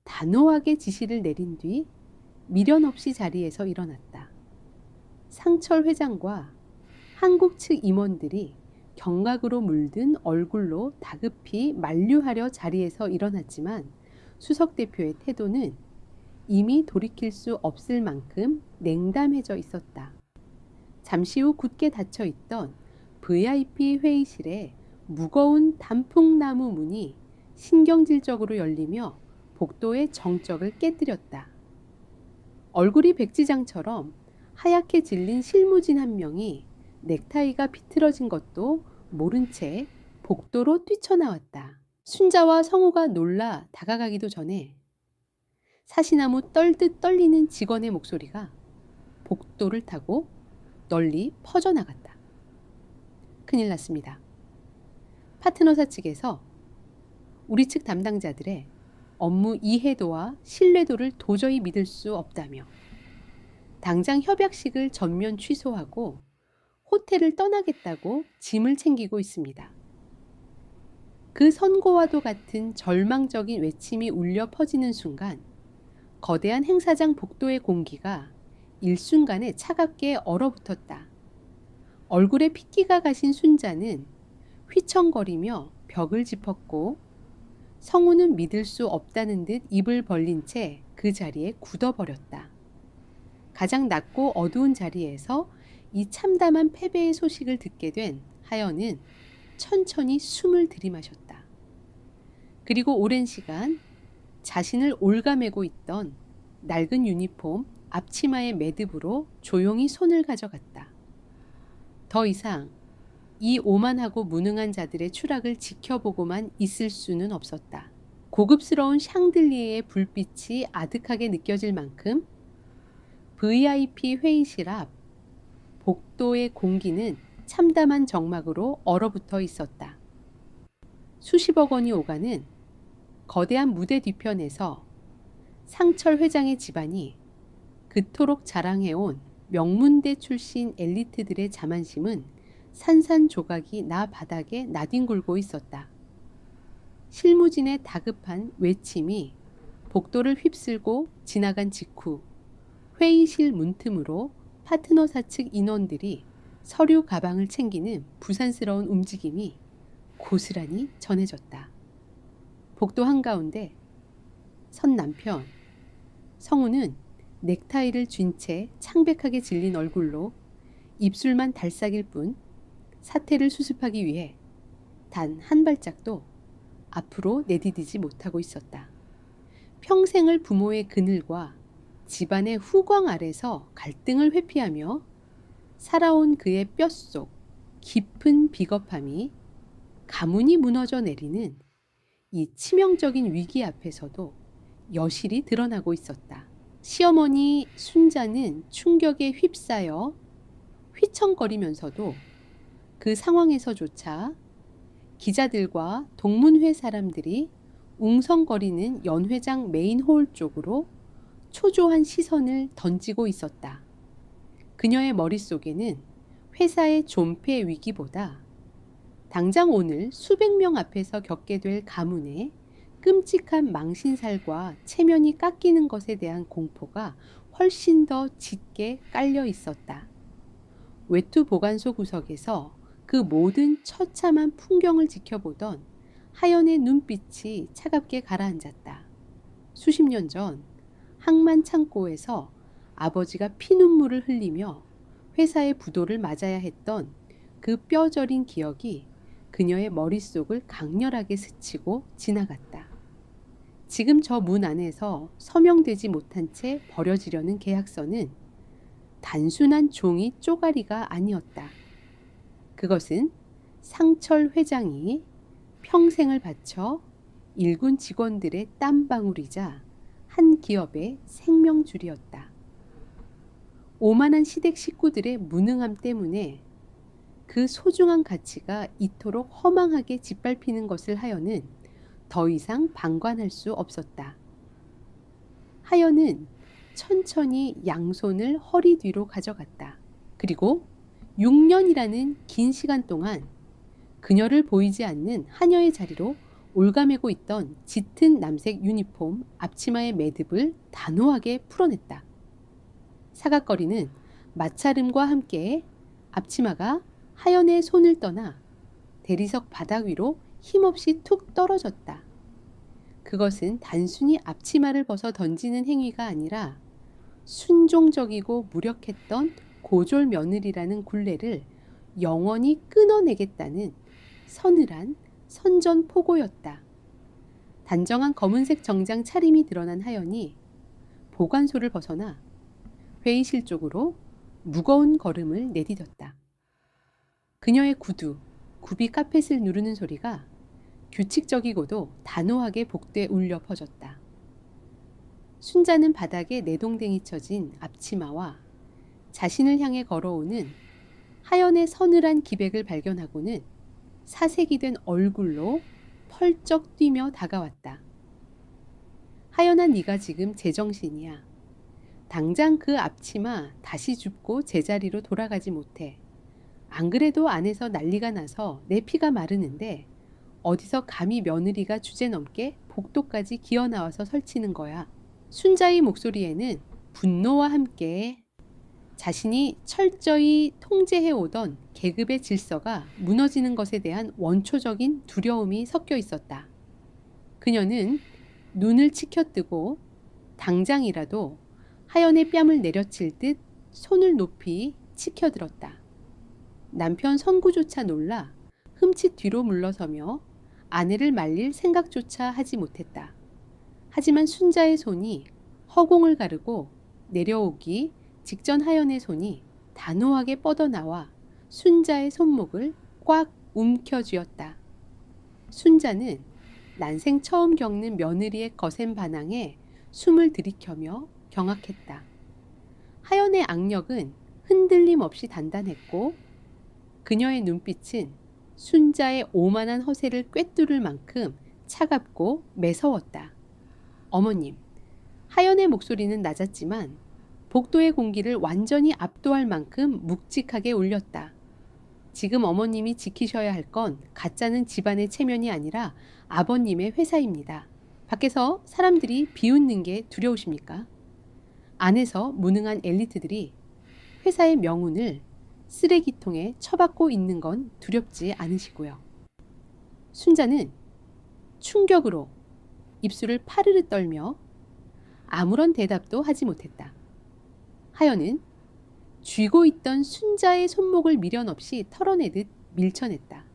단호하게 지시를 내린 뒤 미련 없이 자리에서 일어났다. 상철 회장과 한국 측 임원들이 경각으로 물든 얼굴로 다급히 만류하려 자리에서 일어났지만 수석 대표의 태도는 이미 돌이킬 수 없을 만큼 냉담해져 있었다. 잠시 후 굳게 닫혀 있던 VIP 회의실에 무거운 단풍나무 문이 신경질적으로 열리며 복도의 정적을 깨뜨렸다. 얼굴이 백지장처럼 하얗게 질린 실무진 한 명이 넥타이가 비틀어진 것도 모른 채 복도로 뛰쳐나왔다. 순자와 성우가 놀라 다가가기도 전에 사시나무 떨듯 떨리는 직원의 목소리가 복도를 타고 널리 퍼져나갔다. 큰일 났습니다. 파트너사 측에서 우리 측 담당자들의 업무 이해도와 신뢰도를 도저히 믿을 수 없다며 당장 협약식을 전면 취소하고 호텔을 떠나겠다고 짐을 챙기고 있습니다. 그 선고와도 같은 절망적인 외침이 울려 퍼지는 순간 거대한 행사장 복도의 공기가 일순간에 차갑게 얼어붙었다. 얼굴에 핏기가 가신 순자는 휘청거리며 벽을 짚었고 성우는 믿을 수 없다는 듯 입을 벌린 채 그 자리에 굳어버렸다. 가장 낮고 어두운 자리에서 이 참담한 패배의 소식을 듣게 된 하연은 천천히 숨을 들이마셨다. 그리고 오랜 시간 자신을 올가매고 있던 낡은 유니폼 앞치마의 매듭으로 조용히 손을 가져갔다. 더 이상 이 오만하고 무능한 자들의 추락을 지켜보고만 있을 수는 없었다. 고급스러운 샹들리에의 불빛이 아득하게 느껴질 만큼 VIP 회의실 앞 복도의 공기는 참담한 정막으로 얼어붙어 있었다. 수십억 원이 오가는 거대한 무대 뒤편에서 상철 회장의 집안이 그토록 자랑해온 명문대 출신 엘리트들의 자만심은 산산조각이 나 바닥에 나뒹굴고 있었다. 실무진의 다급한 외침이 복도를 휩쓸고 지나간 직후 회의실 문틈으로 파트너사 측 인원들이 서류 가방을 챙기는 부산스러운 움직임이 고스란히 전해졌다. 복도 한가운데 선 남편 성우는 넥타이를 쥔 채 창백하게 질린 얼굴로 입술만 달싹일 뿐 사태를 수습하기 위해 단 한 발짝도 앞으로 내디디지 못하고 있었다. 평생을 부모의 그늘과 집안의 후광 아래서 갈등을 회피하며 살아온 그의 뼛속 깊은 비겁함이 가문이 무너져 내리는 이 치명적인 위기 앞에서도 여실히 드러나고 있었다. 시어머니 순자는 충격에 휩싸여 휘청거리면서도 그 상황에서조차 기자들과 동문회 사람들이 웅성거리는 연회장 메인 홀 쪽으로 초조한 시선을 던지고 있었다. 그녀의 머릿속에는 회사의 존폐 위기보다 당장 오늘 수백 명 앞에서 겪게 될 가문의 끔찍한 망신살과 체면이 깎이는 것에 대한 공포가 훨씬 더 짙게 깔려 있었다. 외투 보관소 구석에서 그 모든 처참한 풍경을 지켜보던 하연의 눈빛이 차갑게 가라앉았다. 수십 년 전 항만 창고에서 아버지가 피눈물을 흘리며 회사의 부도를 맞아야 했던 그 뼈저린 기억이 그녀의 머릿속을 강렬하게 스치고 지나갔다. 지금 저 문 안에서 서명되지 못한 채 버려지려는 계약서는 단순한 종이 쪼가리가 아니었다. 그것은 상철 회장이 평생을 바쳐 일군 직원들의 땀방울이자 한 기업의 생명줄이었다. 오만한 시댁 식구들의 무능함 때문에 그 소중한 가치가 이토록 허망하게 짓밟히는 것을 하연은 더 이상 방관할 수 없었다. 하연은 천천히 양손을 허리 뒤로 가져갔다. 그리고 6년이라는 긴 시간 동안 그녀를 보이지 않는 하녀의 자리로 올가매고 있던 짙은 남색 유니폼 앞치마의 매듭을 단호하게 풀어냈다. 사각거리는 마찰음과 함께 앞치마가 하연의 손을 떠나 대리석 바닥 위로 힘없이 툭 떨어졌다. 그것은 단순히 앞치마를 벗어 던지는 행위가 아니라 순종적이고 무력했던 고졸 며느리라는 굴레를 영원히 끊어내겠다는 서늘한 선전포고였다. 단정한 검은색 정장 차림이 드러난 하연이 보관소를 벗어나 회의실 쪽으로 무거운 걸음을 내디뎠다. 그녀의 구두, 굽이 카펫을 누르는 소리가 규칙적이고도 단호하게 복도에 울려 퍼졌다. 순자는 바닥에 내동댕이 쳐진 앞치마와 자신을 향해 걸어오는 하연의 서늘한 기백을 발견하고는 사색이 된 얼굴로 펄쩍 뛰며 다가왔다. 하연아, 네가 지금 제정신이야. 당장 그 앞치마 다시 줍고 제자리로 돌아가지 못해. 안 그래도 안에서 난리가 나서 내 피가 마르는데 어디서 감히 며느리가 주제넘게 복도까지 기어나와서 설치는 거야. 순자의 목소리에는 분노와 함께 자신이 철저히 통제해오던 계급의 질서가 무너지는 것에 대한 원초적인 두려움이 섞여 있었다. 그녀는 눈을 치켜뜨고 당장이라도 하연의 뺨을 내려칠 듯 손을 높이 치켜들었다. 남편 선구조차 놀라 흠칫 뒤로 물러서며 아내를 말릴 생각조차 하지 못했다. 하지만 순자의 손이 허공을 가르고 내려오기 직전 하연의 손이 단호하게 뻗어나와 순자의 손목을 꽉 움켜쥐었다. 순자는 난생 처음 겪는 며느리의 거센 반항에 숨을 들이켜며 경악했다. 하연의 악력은 흔들림 없이 단단했고 그녀의 눈빛은 순자의 오만한 허세를 꿰뚫을 만큼 차갑고 매서웠다. 어머님, 하연의 목소리는 낮았지만 복도의 공기를 완전히 압도할 만큼 묵직하게 울렸다. 지금 어머님이 지키셔야 할 건 가짜는 집안의 체면이 아니라 아버님의 회사입니다. 밖에서 사람들이 비웃는 게 두려우십니까? 안에서 무능한 엘리트들이 회사의 명운을 쓰레기통에 처박고 있는 건 두렵지 않으시고요. 순자는 충격으로 입술을 파르르 떨며 아무런 대답도 하지 못했다. 하연은 쥐고 있던 순자의 손목을 미련 없이 털어내듯 밀쳐냈다.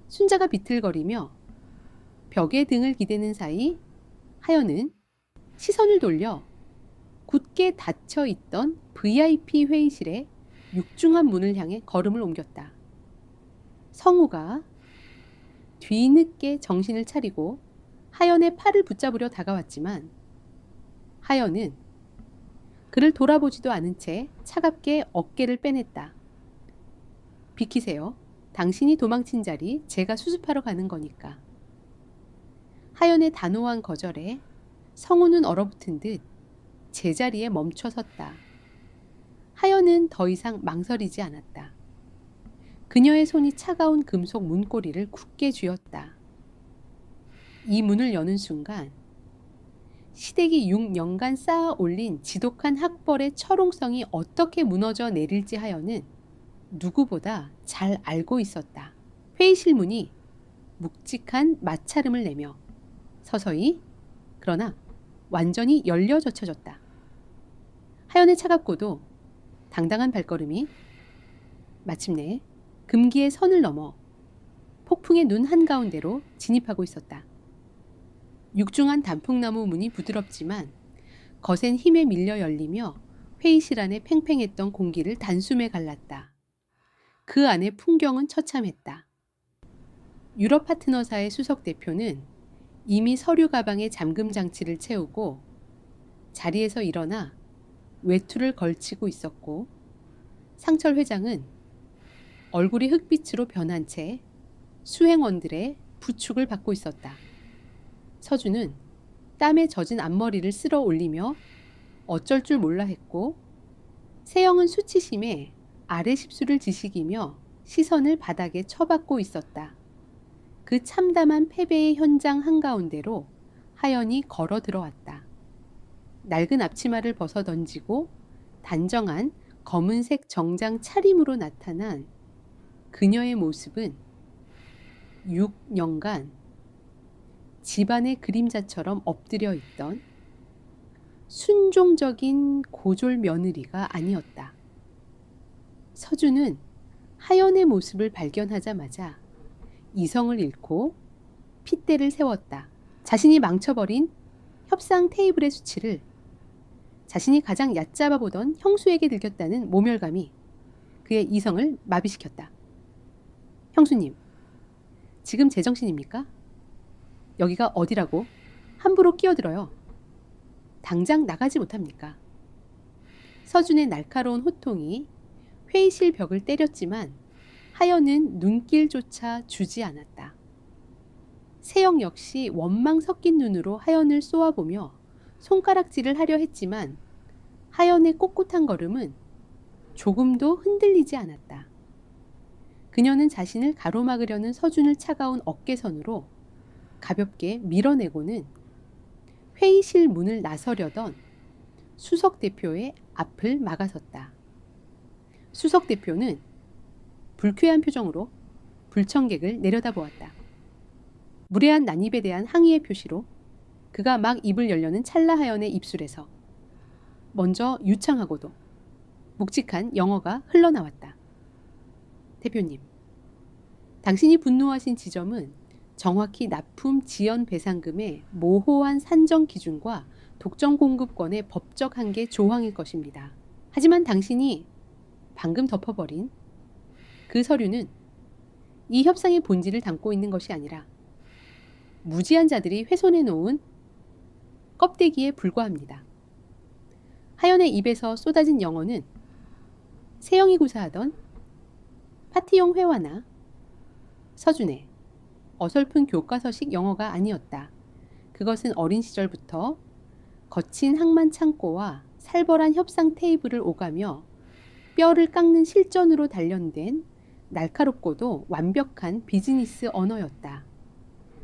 순자가 비틀거리며 벽에 등을 기대는 사이 하연은 시선을 돌려 굳게 닫혀 있던 VIP 회의실의 육중한 문을 향해 걸음을 옮겼다. 성우가 뒤늦게 정신을 차리고 하연의 팔을 붙잡으려 다가왔지만 하연은 그를 돌아보지도 않은 채 차갑게 어깨를 빼냈다. 비키세요. 당신이 도망친 자리 제가 수습하러 가는 거니까. 하연의 단호한 거절에 성우는 얼어붙은 듯 제자리에 멈춰 섰다. 하연은 더 이상 망설이지 않았다. 그녀의 손이 차가운 금속 문고리를 굳게 쥐었다. 이 문을 여는 순간 시댁이 6년간 쌓아 올린 지독한 학벌의 철옹성이 어떻게 무너져 내릴지 하연은 누구보다 잘 알고 있었다. 회의실 문이 묵직한 마찰음을 내며 서서히 그러나 완전히 열려 젖혀졌다. 하연의 차갑고도 당당한 발걸음이 마침내 금기의 선을 넘어 폭풍의 눈 한가운데로 진입하고 있었다. 육중한 단풍나무 문이 부드럽지만 거센 힘에 밀려 열리며 회의실 안에 팽팽했던 공기를 단숨에 갈랐다. 그 안의 풍경은 처참했다. 유럽 파트너사의 수석 대표는 이미 서류 가방에 잠금 장치를 채우고 자리에서 일어나 외투를 걸치고 있었고, 상철 회장은 얼굴이 흑빛으로 변한 채 수행원들의 부축을 받고 있었다. 서준은 땀에 젖은 앞머리를 쓸어 올리며 어쩔 줄 몰라 했고, 세영은 수치심에 아래 십수를 지식이며 시선을 바닥에 쳐박고 있었다. 그 참담한 패배의 현장 한가운데로 하연이 걸어 들어왔다. 낡은 앞치마를 벗어 던지고 단정한 검은색 정장 차림으로 나타난 그녀의 모습은 6년간 집안의 그림자처럼 엎드려 있던 순종적인 고졸 며느리가 아니었다. 서준은 하연의 모습을 발견하자마자 이성을 잃고 핏대를 세웠다. 자신이 망쳐버린 협상 테이블의 수치를 자신이 가장 얕잡아 보던 형수에게 들켰다는 모멸감이 그의 이성을 마비시켰다. 형수님, 지금 제정신입니까? 여기가 어디라고 함부로 끼어들어요. 당장 나가지 못합니까? 서준의 날카로운 호통이 회의실 벽을 때렸지만 하연은 눈길조차 주지 않았다. 세영 역시 원망 섞인 눈으로 하연을 쏘아보며 손가락질을 하려 했지만 하연의 꼿꼿한 걸음은 조금도 흔들리지 않았다. 그녀는 자신을 가로막으려는 서준을 차가운 어깨선으로 가볍게 밀어내고는 회의실 문을 나서려던 수석 대표의 앞을 막아섰다. 수석 대표는 불쾌한 표정으로 불청객을 내려다보았다. 무례한 난입에 대한 항의의 표시로 그가 막 입을 열려는 찰나하연의 입술에서 먼저 유창하고도 묵직한 영어가 흘러나왔다. 대표님, 당신이 분노하신 지점은 정확히 납품 지연 배상금의 모호한 산정 기준과 독점 공급권의 법적 한계 조항일 것입니다. 하지만 당신이 방금 덮어버린 그 서류는 이 협상의 본질을 담고 있는 것이 아니라 무지한 자들이 훼손해 놓은 껍데기에 불과합니다. 하연의 입에서 쏟아진 영어는 세영이 구사하던 파티용 회화나 서준의 어설픈 교과서식 영어가 아니었다. 그것은 어린 시절부터 거친 항만 창고와 살벌한 협상 테이블을 오가며 뼈를 깎는 실전으로 단련된 날카롭고도 완벽한 비즈니스 언어였다.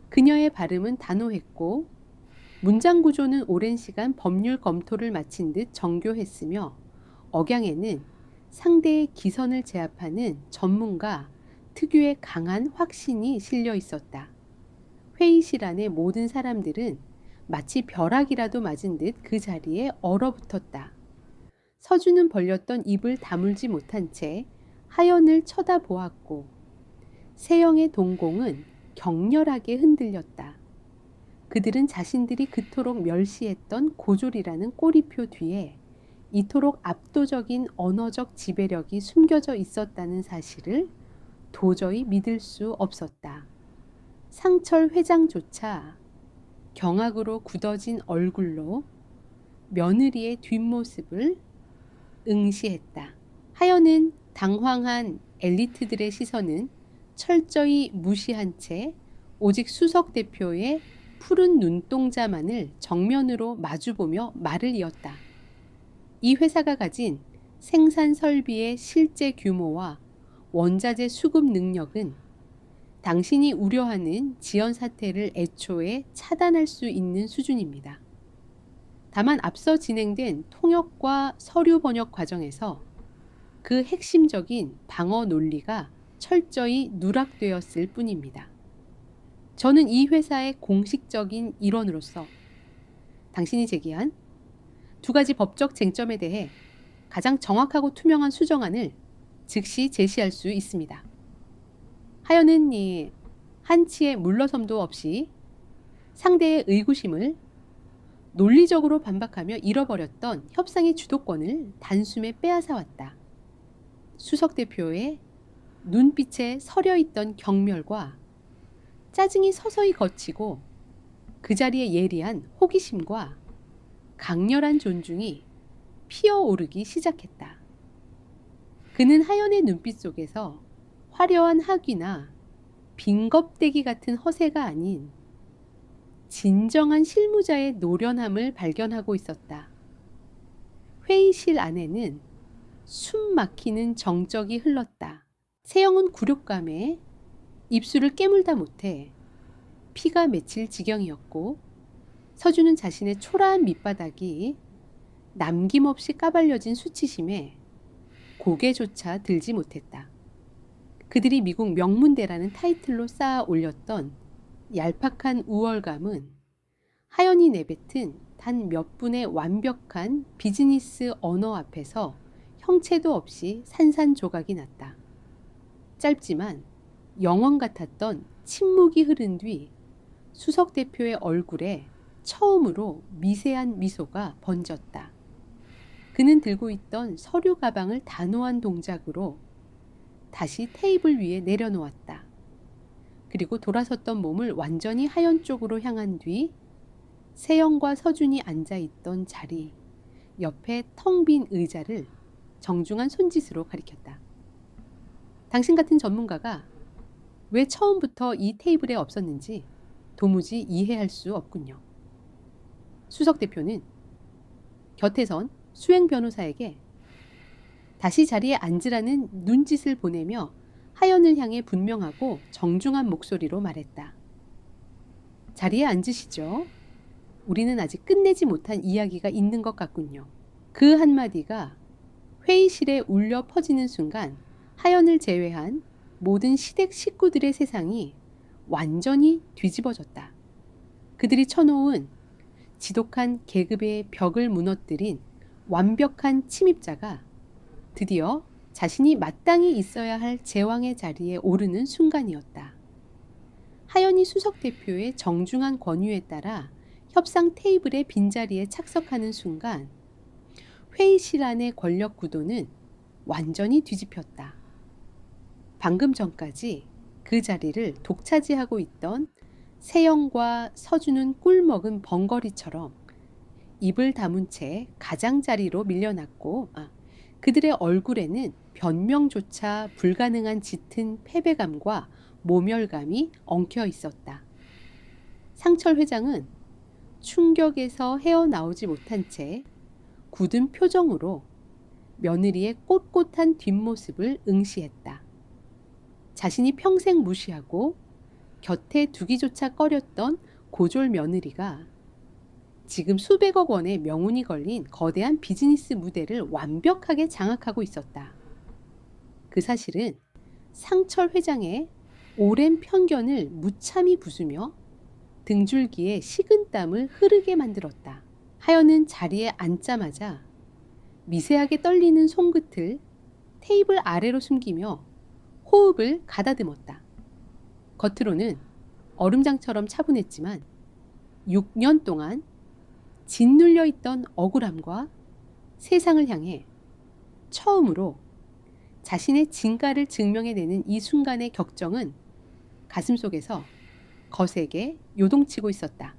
그녀의 발음은 단호했고 문장 구조는 오랜 시간 법률 검토를 마친 듯 정교했으며 억양에는 상대의 기선을 제압하는 전문가 특유의 강한 확신이 실려 있었다. 회의실 안의 모든 사람들은 마치 벼락이라도 맞은 듯 그 자리에 얼어붙었다. 서준은 벌렸던 입을 다물지 못한 채 하연을 쳐다보았고 세영의 동공은 격렬하게 흔들렸다. 그들은 자신들이 그토록 멸시했던 고졸이라는 꼬리표 뒤에 이토록 압도적인 언어적 지배력이 숨겨져 있었다는 사실을 도저히 믿을 수 없었다. 상철 회장조차 경악으로 굳어진 얼굴로 며느리의 뒷모습을 응시했다. 하연은 당황한 엘리트들의 시선은 철저히 무시한 채 오직 수석 대표의 푸른 눈동자만을 정면으로 마주보며 말을 이었다. 이 회사가 가진 생산 설비의 실제 규모와 원자재 수급 능력은 당신이 우려하는 지연 사태를 애초에 차단할 수 있는 수준입니다. 다만 앞서 진행된 통역과 서류 번역 과정에서 그 핵심적인 방어 논리가 철저히 누락되었을 뿐입니다. 저는 이 회사의 공식적인 일원으로서 당신이 제기한 두 가지 법적 쟁점에 대해 가장 정확하고 투명한 수정안을 즉시 제시할 수 있습니다. 하여는 한치의 물러섬도 없이 상대의 의구심을 논리적으로 반박하며 잃어버렸던 협상의 주도권을 단숨에 빼앗아왔다. 수석 대표의 눈빛에 서려있던 경멸과 짜증이 서서히 걷히고 그 자리에 예리한 호기심과 강렬한 존중이 피어오르기 시작했다. 그는 하연의 눈빛 속에서 화려한 학위나 빈겁대기 같은 허세가 아닌 진정한 실무자의 노련함을 발견하고 있었다. 회의실 안에는 숨 막히는 정적이 흘렀다. 세영은 굴욕감에 입술을 깨물다 못해 피가 맺힐 지경이었고 서준은 자신의 초라한 밑바닥이 남김없이 까발려진 수치심에 고개조차 들지 못했다. 그들이 미국 명문대라는 타이틀로 쌓아 올렸던 얄팍한 우월감은 하연이 내뱉은 단 몇 분의 완벽한 비즈니스 언어 앞에서 형체도 없이 산산조각이 났다. 짧지만 영원 같았던 침묵이 흐른 뒤 수석 대표의 얼굴에 처음으로 미세한 미소가 번졌다. 그는 들고 있던 서류 가방을 단호한 동작으로 다시 테이블 위에 내려놓았다. 그리고 돌아섰던 몸을 완전히 하연 쪽으로 향한 뒤 세영과 서준이 앉아있던 자리 옆에 텅 빈 의자를 정중한 손짓으로 가리켰다. 당신 같은 전문가가 왜 처음부터 이 테이블에 없었는지 도무지 이해할 수 없군요. 수석 대표는 곁에 선 수행 변호사에게 다시 자리에 앉으라는 눈짓을 보내며 하연을 향해 분명하고 정중한 목소리로 말했다. 자리에 앉으시죠. 우리는 아직 끝내지 못한 이야기가 있는 것 같군요. 그 한마디가 회의실에 울려 퍼지는 순간 하연을 제외한 모든 시댁 식구들의 세상이 완전히 뒤집어졌다. 그들이 쳐놓은 지독한 계급의 벽을 무너뜨린 완벽한 침입자가 드디어 자신이 마땅히 있어야 할 제왕의 자리에 오르는 순간이었다. 하연이 수석 대표의 정중한 권유에 따라 협상 테이블의 빈자리에 착석하는 순간 회의실 안의 권력 구도는 완전히 뒤집혔다. 방금 전까지 그 자리를 독차지하고 있던 세영과 서준은 꿀먹은 벙거리처럼 입을 다문 채 가장자리로 밀려났고 그들의 얼굴에는 변명조차 불가능한 짙은 패배감과 모멸감이 엉켜 있었다. 상철 회장은 충격에서 헤어나오지 못한 채 굳은 표정으로 며느리의 꼿꼿한 뒷모습을 응시했다. 자신이 평생 무시하고 곁에 두기조차 꺼렸던 고졸 며느리가 지금 수백억 원의 명운이 걸린 거대한 비즈니스 무대를 완벽하게 장악하고 있었다. 그 사실은 상철 회장의 오랜 편견을 무참히 부수며 등줄기에 식은땀을 흐르게 만들었다. 하연은 자리에 앉자마자 미세하게 떨리는 손끝을 테이블 아래로 숨기며 호흡을 가다듬었다. 겉으로는 얼음장처럼 차분했지만 6년 동안 짓눌려 있던 억울함과 세상을 향해 처음으로 자신의 진가를 증명해내는 이 순간의 격정은 가슴속에서 거세게 요동치고 있었다.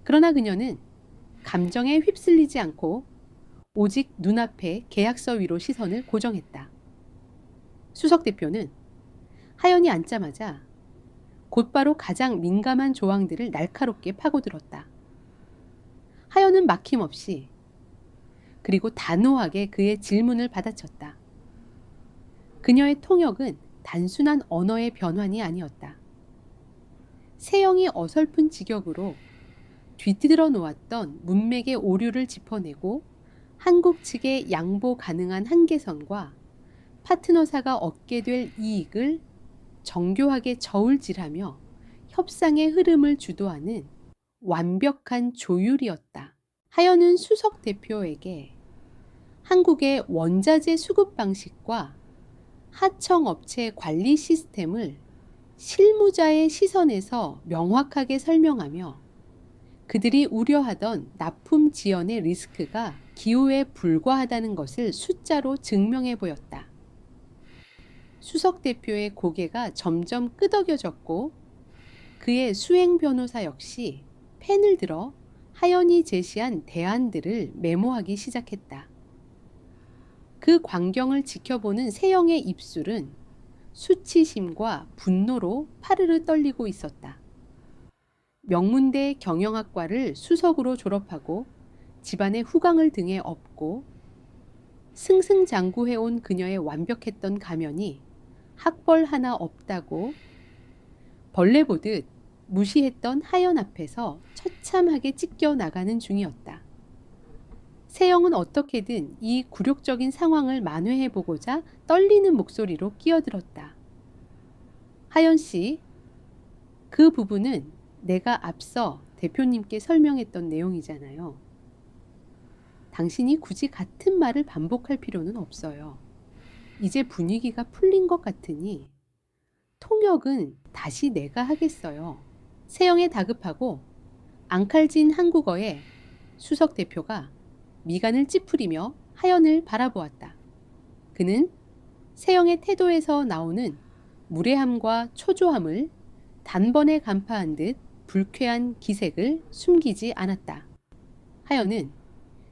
그러나 그녀는 감정에 휩쓸리지 않고 오직 눈앞의 계약서 위로 시선을 고정했다. 수석 대표는 하연이 앉자마자 곧바로 가장 민감한 조항들을 날카롭게 파고들었다. 하연은 막힘없이 그리고 단호하게 그의 질문을 받아쳤다. 그녀의 통역은 단순한 언어의 변환이 아니었다. 세영이 어설픈 직역으로 뒤틀어 놓았던 문맥의 오류를 짚어내고 한국 측의 양보 가능한 한계선과 파트너사가 얻게 될 이익을 정교하게 저울질하며 협상의 흐름을 주도하는 완벽한 조율이었다. 하연은 수석 대표에게 한국의 원자재 수급 방식과 하청업체 관리 시스템을 실무자의 시선에서 명확하게 설명하며 그들이 우려하던 납품 지연의 리스크가 기호에 불과하다는 것을 숫자로 증명해 보였다. 수석 대표의 고개가 점점 끄덕여졌고 그의 수행 변호사 역시 펜을 들어 하연이 제시한 대안들을 메모하기 시작했다. 그 광경을 지켜보는 세영의 입술은 수치심과 분노로 파르르 떨리고 있었다. 명문대 경영학과를 수석으로 졸업하고 집안의 후광을 등에 업고 승승장구해온 그녀의 완벽했던 가면이 학벌 하나 없다고 벌레 보듯 무시했던 하연 앞에서 처참하게 찢겨 나가는 중이었다. 세영은 어떻게든 이 굴욕적인 상황을 만회해보고자 떨리는 목소리로 끼어들었다. 하연 씨, 그 부분은 내가 앞서 대표님께 설명했던 내용이잖아요. 당신이 굳이 같은 말을 반복할 필요는 없어요. 이제 분위기가 풀린 것 같으니 통역은 다시 내가 하겠어요. 세영의 다급하고 앙칼진 한국어에 수석 대표가 미간을 찌푸리며 하연을 바라보았다. 그는 세영의 태도에서 나오는 무례함과 초조함을 단번에 간파한 듯 불쾌한 기색을 숨기지 않았다. 하연은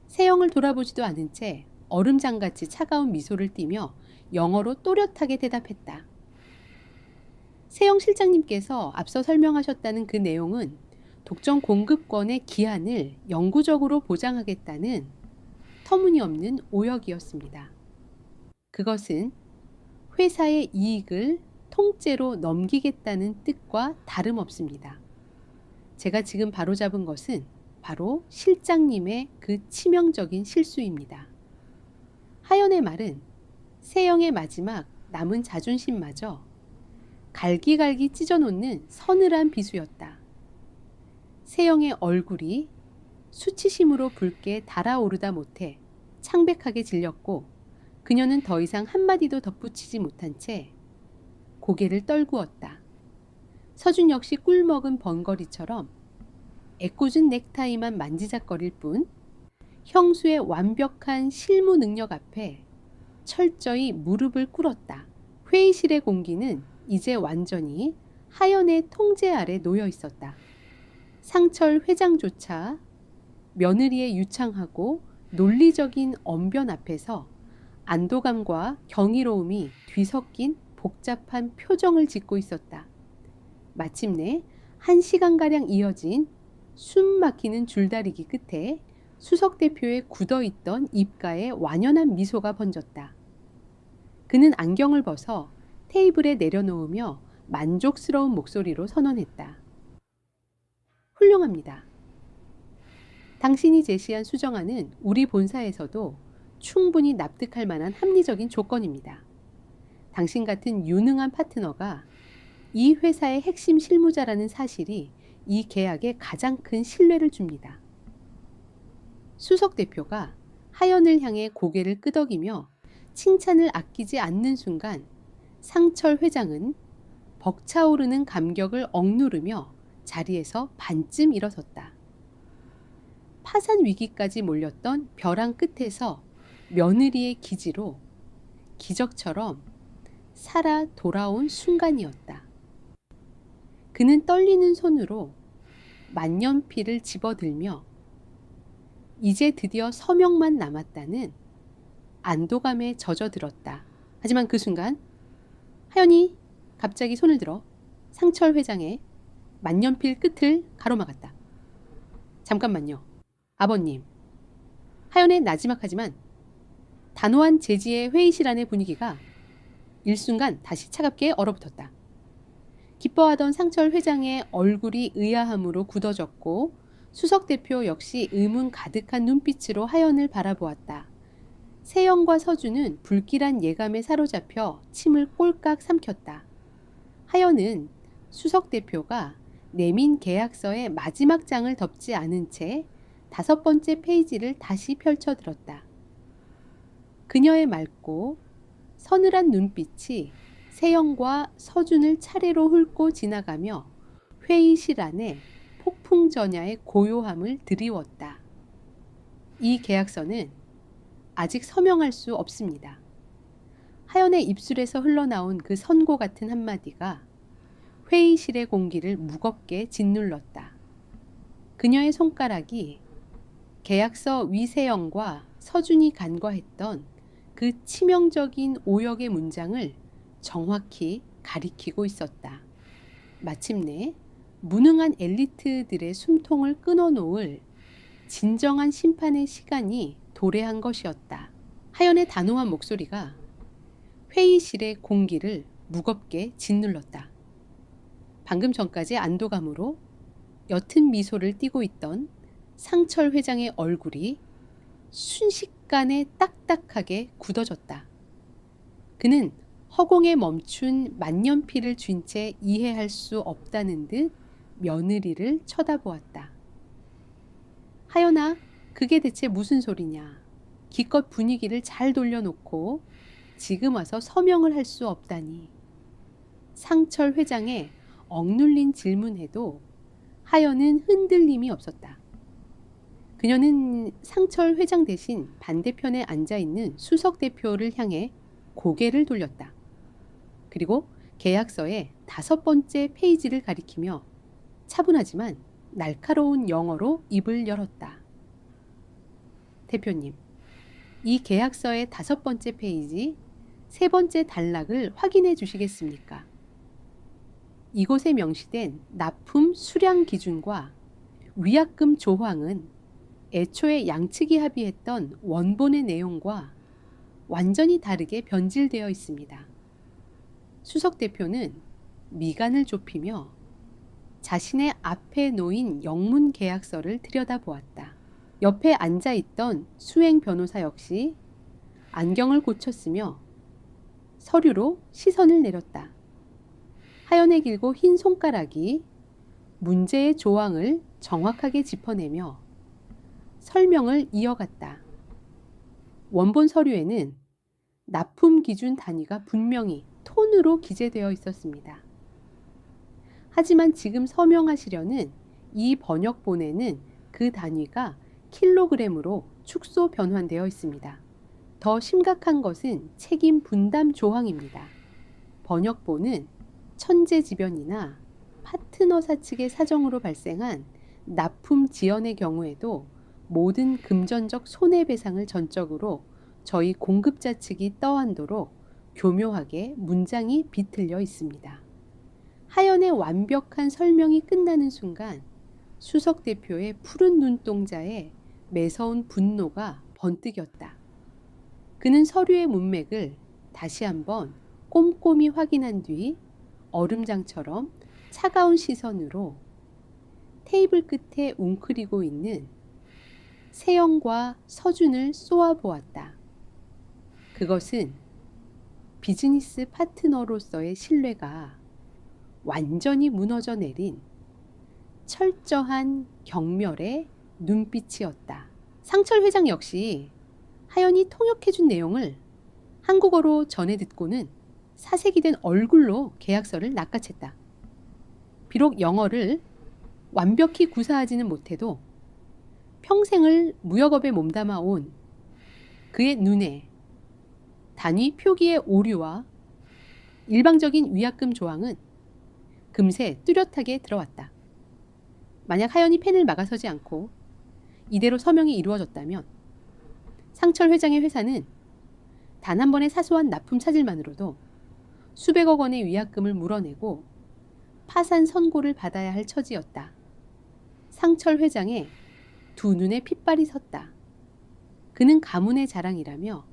세영을 돌아보지도 않은 채 얼음장같이 차가운 미소를 띠며 영어로 또렷하게 대답했다. 세영 실장님께서 앞서 설명하셨다는 그 내용은 독점 공급권의 기한을 영구적으로 보장하겠다는 터무니없는 오역이었습니다. 그것은 회사의 이익을 통째로 넘기겠다는 뜻과 다름없습니다. 제가 지금 바로잡은 것은 바로 실장님의 그 치명적인 실수입니다. 하연의 말은 세영의 마지막 남은 자존심마저 갈기갈기 찢어놓는 서늘한 비수였다. 세영의 얼굴이 수치심으로 붉게 달아오르다 못해 창백하게 질렸고 그녀는 더 이상 한마디도 덧붙이지 못한 채 고개를 떨구었다. 서준 역시 꿀먹은 번거리처럼 애꿎은 넥타이만 만지작거릴 뿐 형수의 완벽한 실무 능력 앞에 철저히 무릎을 꿇었다. 회의실의 공기는 이제 완전히 하연의 통제 아래 놓여 있었다. 상철 회장조차 며느리의 유창하고 논리적인 언변 앞에서 안도감과 경이로움이 뒤섞인 복잡한 표정을 짓고 있었다. 마침내 1시간가량 이어진 숨 막히는 줄다리기 끝에 수석 대표의 굳어있던 입가에 완연한 미소가 번졌다. 그는 안경을 벗어 테이블에 내려놓으며 만족스러운 목소리로 선언했다. 훌륭합니다. 당신이 제시한 수정안은 우리 본사에서도 충분히 납득할 만한 합리적인 조건입니다. 당신 같은 유능한 파트너가 이 회사의 핵심 실무자라는 사실이 이 계약에 가장 큰 신뢰를 줍니다. 수석 대표가 하연을 향해 고개를 끄덕이며 칭찬을 아끼지 않는 순간 상철 회장은 벅차오르는 감격을 억누르며 자리에서 반쯤 일어섰다. 파산 위기까지 몰렸던 벼랑 끝에서 며느리의 기지로 기적처럼 살아 돌아온 순간이었다. 그는 떨리는 손으로 만년필을 집어들며 이제 드디어 서명만 남았다는 안도감에 젖어들었다. 하지만 그 순간 하연이 갑자기 손을 들어 상철 회장의 만년필 끝을 가로막았다. 잠깐만요. 아버님. 하연의 나지막하지만 단호한 제지의 회의실 안의 분위기가 일순간 다시 차갑게 얼어붙었다. 기뻐하던 상철 회장의 얼굴이 의아함으로 굳어졌고 수석 대표 역시 의문 가득한 눈빛으로 하연을 바라보았다. 세영과 서준은 불길한 예감에 사로잡혀 침을 꼴깍 삼켰다. 하연은 수석 대표가 내민 계약서의 마지막 장을 덮지 않은 채 5번째 페이지를 다시 펼쳐들었다. 그녀의 맑고 서늘한 눈빛이 세영과 서준을 차례로 훑고 지나가며 회의실 안에 폭풍전야의 고요함을 드리웠다. 이 계약서는 아직 서명할 수 없습니다. 하연의 입술에서 흘러나온 그 선고 같은 한마디가 회의실의 공기를 무겁게 짓눌렀다. 그녀의 손가락이 계약서 위세영과 서준이 간과했던 그 치명적인 오역의 문장을 정확히 가리키고 있었다. 마침내 무능한 엘리트들의 숨통을 끊어놓을 진정한 심판의 시간이 도래한 것이었다. 하연의 단호한 목소리가 회의실의 공기를 무겁게 짓눌렀다. 방금 전까지 안도감으로 옅은 미소를 띠고 있던 상철 회장의 얼굴이 순식간에 딱딱하게 굳어졌다. 그는 허공에 멈춘 만년필을 쥔 채 이해할 수 없다는 듯 며느리를 쳐다보았다. 하연아, 그게 대체 무슨 소리냐. 기껏 분위기를 잘 돌려놓고 지금 와서 서명을 할 수 없다니. 상철 회장의 억눌린 질문에도 하연은 흔들림이 없었다. 그녀는 상철 회장 대신 반대편에 앉아있는 수석 대표를 향해 고개를 돌렸다. 그리고 계약서의 5번째 페이지를 가리키며 차분하지만 날카로운 영어로 입을 열었다. 대표님, 이 계약서의 5번째 페이지 3번째 단락을 확인해 주시겠습니까? 이곳에 명시된 납품 수량 기준과 위약금 조항은 애초에 양측이 합의했던 원본의 내용과 완전히 다르게 변질되어 있습니다. 수석 대표는 미간을 좁히며 자신의 앞에 놓인 영문 계약서를 들여다보았다. 옆에 앉아있던 수행 변호사 역시 안경을 고쳤으며 서류로 시선을 내렸다. 하연의 길고 흰 손가락이 문제의 조항을 정확하게 짚어내며 설명을 이어갔다. 원본 서류에는 납품 기준 단위가 분명히 톤으로 기재되어 있었습니다. 하지만 지금 서명하시려는 이 번역본에는 그 단위가 킬로그램으로 축소 변환되어 있습니다. 더 심각한 것은 책임 분담 조항입니다. 번역본은 천재지변이나 파트너사 측의 사정으로 발생한 납품 지연의 경우에도 모든 금전적 손해배상을 전적으로 저희 공급자 측이 떠안도록 교묘하게 문장이 비틀려 있습니다. 하연의 완벽한 설명이 끝나는 순간 수석 대표의 푸른 눈동자에 매서운 분노가 번뜩였다. 그는 서류의 문맥을 다시 한번 꼼꼼히 확인한 뒤 얼음장처럼 차가운 시선으로 테이블 끝에 웅크리고 있는 세영과 서준을 쏘아보았다. 그것은 비즈니스 파트너로서의 신뢰가 완전히 무너져 내린 철저한 경멸의 눈빛이었다. 상철 회장 역시 하연이 통역해준 내용을 한국어로 전해 듣고는 사색이 된 얼굴로 계약서를 낚아챘다. 비록 영어를 완벽히 구사하지는 못해도 평생을 무역업에 몸담아 온 그의 눈에 단위 표기의 오류와 일방적인 위약금 조항은 금세 뚜렷하게 들어왔다. 만약 하연이 펜을 막아서지 않고 이대로 서명이 이루어졌다면 상철 회장의 회사는 단 한 번의 사소한 납품 차질만으로도 수백억 원의 위약금을 물어내고 파산 선고를 받아야 할 처지였다. 상철 회장의 두 눈에 핏발이 섰다. 그는 가문의 자랑이라며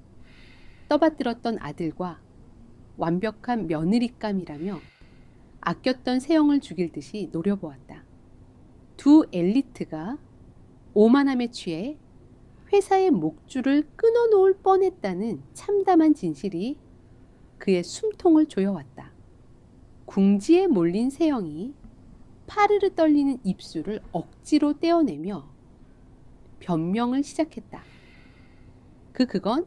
떠받들었던 아들과 완벽한 며느리감이라며 아꼈던 세영을 죽일 듯이 노려보았다. 두 엘리트가 오만함에 취해 회사의 목줄을 끊어놓을 뻔했다는 참담한 진실이 그의 숨통을 조여왔다. 궁지에 몰린 세영이 파르르 떨리는 입술을 억지로 떼어내며 변명을 시작했다. 그건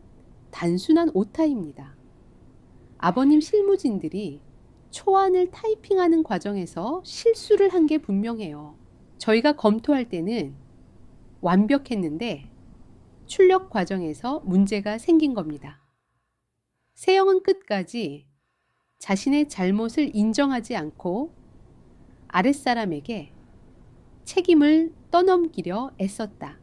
단순한 오타입니다. 아버님 실무진들이 초안을 타이핑하는 과정에서 실수를 한 게 분명해요. 저희가 검토할 때는 완벽했는데 출력 과정에서 문제가 생긴 겁니다. 세영은 끝까지 자신의 잘못을 인정하지 않고 아랫사람에게 책임을 떠넘기려 애썼다.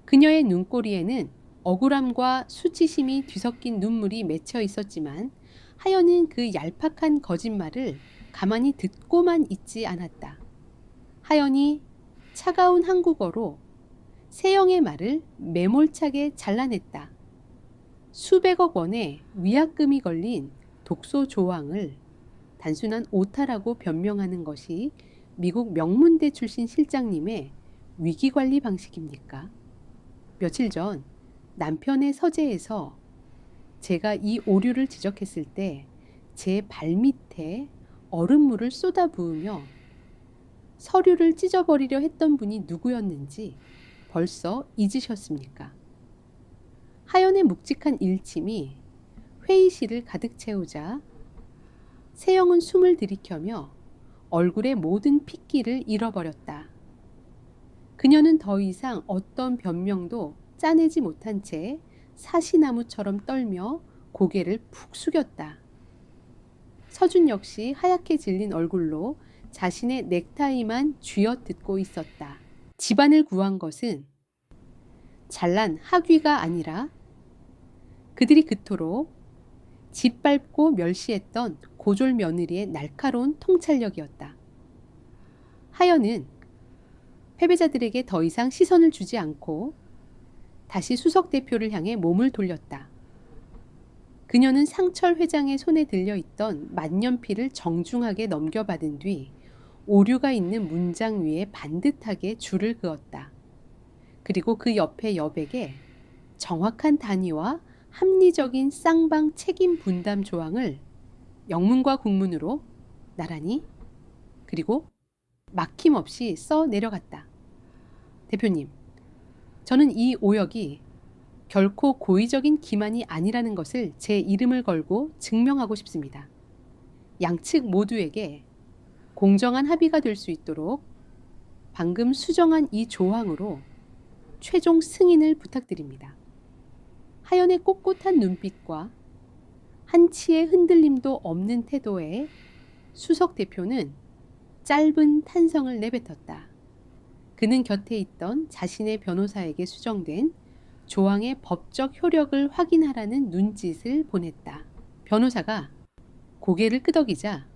그녀의 눈꼬리에는 억울함과 수치심이 뒤섞인 눈물이 맺혀 있었지만 하연은 그 얄팍한 거짓말을 가만히 듣고만 있지 않았다. 하연이 차가운 한국어로 세영의 말을 매몰차게 잘라냈다. 수백억 원의 위약금이 걸린 독소 조항을 단순한 오타라고 변명하는 것이 미국 명문대 출신 실장님의 위기관리 방식입니까? 며칠 전 남편의 서재에서 제가 이 오류를 지적했을 때 제 발밑에 얼음물을 쏟아부으며 서류를 찢어버리려 했던 분이 누구였는지 벌써 잊으셨습니까? 하연의 묵직한 일침이 회의실을 가득 채우자 세영은 숨을 들이켜며 얼굴의 모든 핏기를 잃어버렸다. 그녀는 더 이상 어떤 변명도 짜내지 못한 채 사시나무처럼 떨며 고개를 푹 숙였다. 서준 역시 하얗게 질린 얼굴로 자신의 넥타이만 쥐어뜯고 있었다. 집안을 구한 것은 잘난 학위가 아니라 그들이 그토록 짓밟고 멸시했던 고졸 며느리의 날카로운 통찰력이었다. 하연은 패배자들에게 더 이상 시선을 주지 않고 다시 수석 대표를 향해 몸을 돌렸다. 그녀는 상철 회장의 손에 들려있던 만년필을 정중하게 넘겨받은 뒤 오류가 있는 문장 위에 반듯하게 줄을 그었다. 그리고 그 옆에 여백에 정확한 단위와 합리적인 쌍방 책임 분담 조항을 영문과 국문으로 나란히 그리고 막힘없이 써 내려갔다. 대표님, 저는 이 오역이 결코 고의적인 기만이 아니라는 것을 제 이름을 걸고 증명하고 싶습니다. 양측 모두에게 공정한 합의가 될 수 있도록 방금 수정한 이 조항으로 최종 승인을 부탁드립니다. 하연의 꼿꼿한 눈빛과 한치의 흔들림도 없는 태도에 수석 대표는 짧은 탄성을 내뱉었다. 그는 곁에 있던 자신의 변호사에게 수정된 조항의 법적 효력을 확인하라는 눈짓을 보냈다. 변호사가 고개를 끄덕이자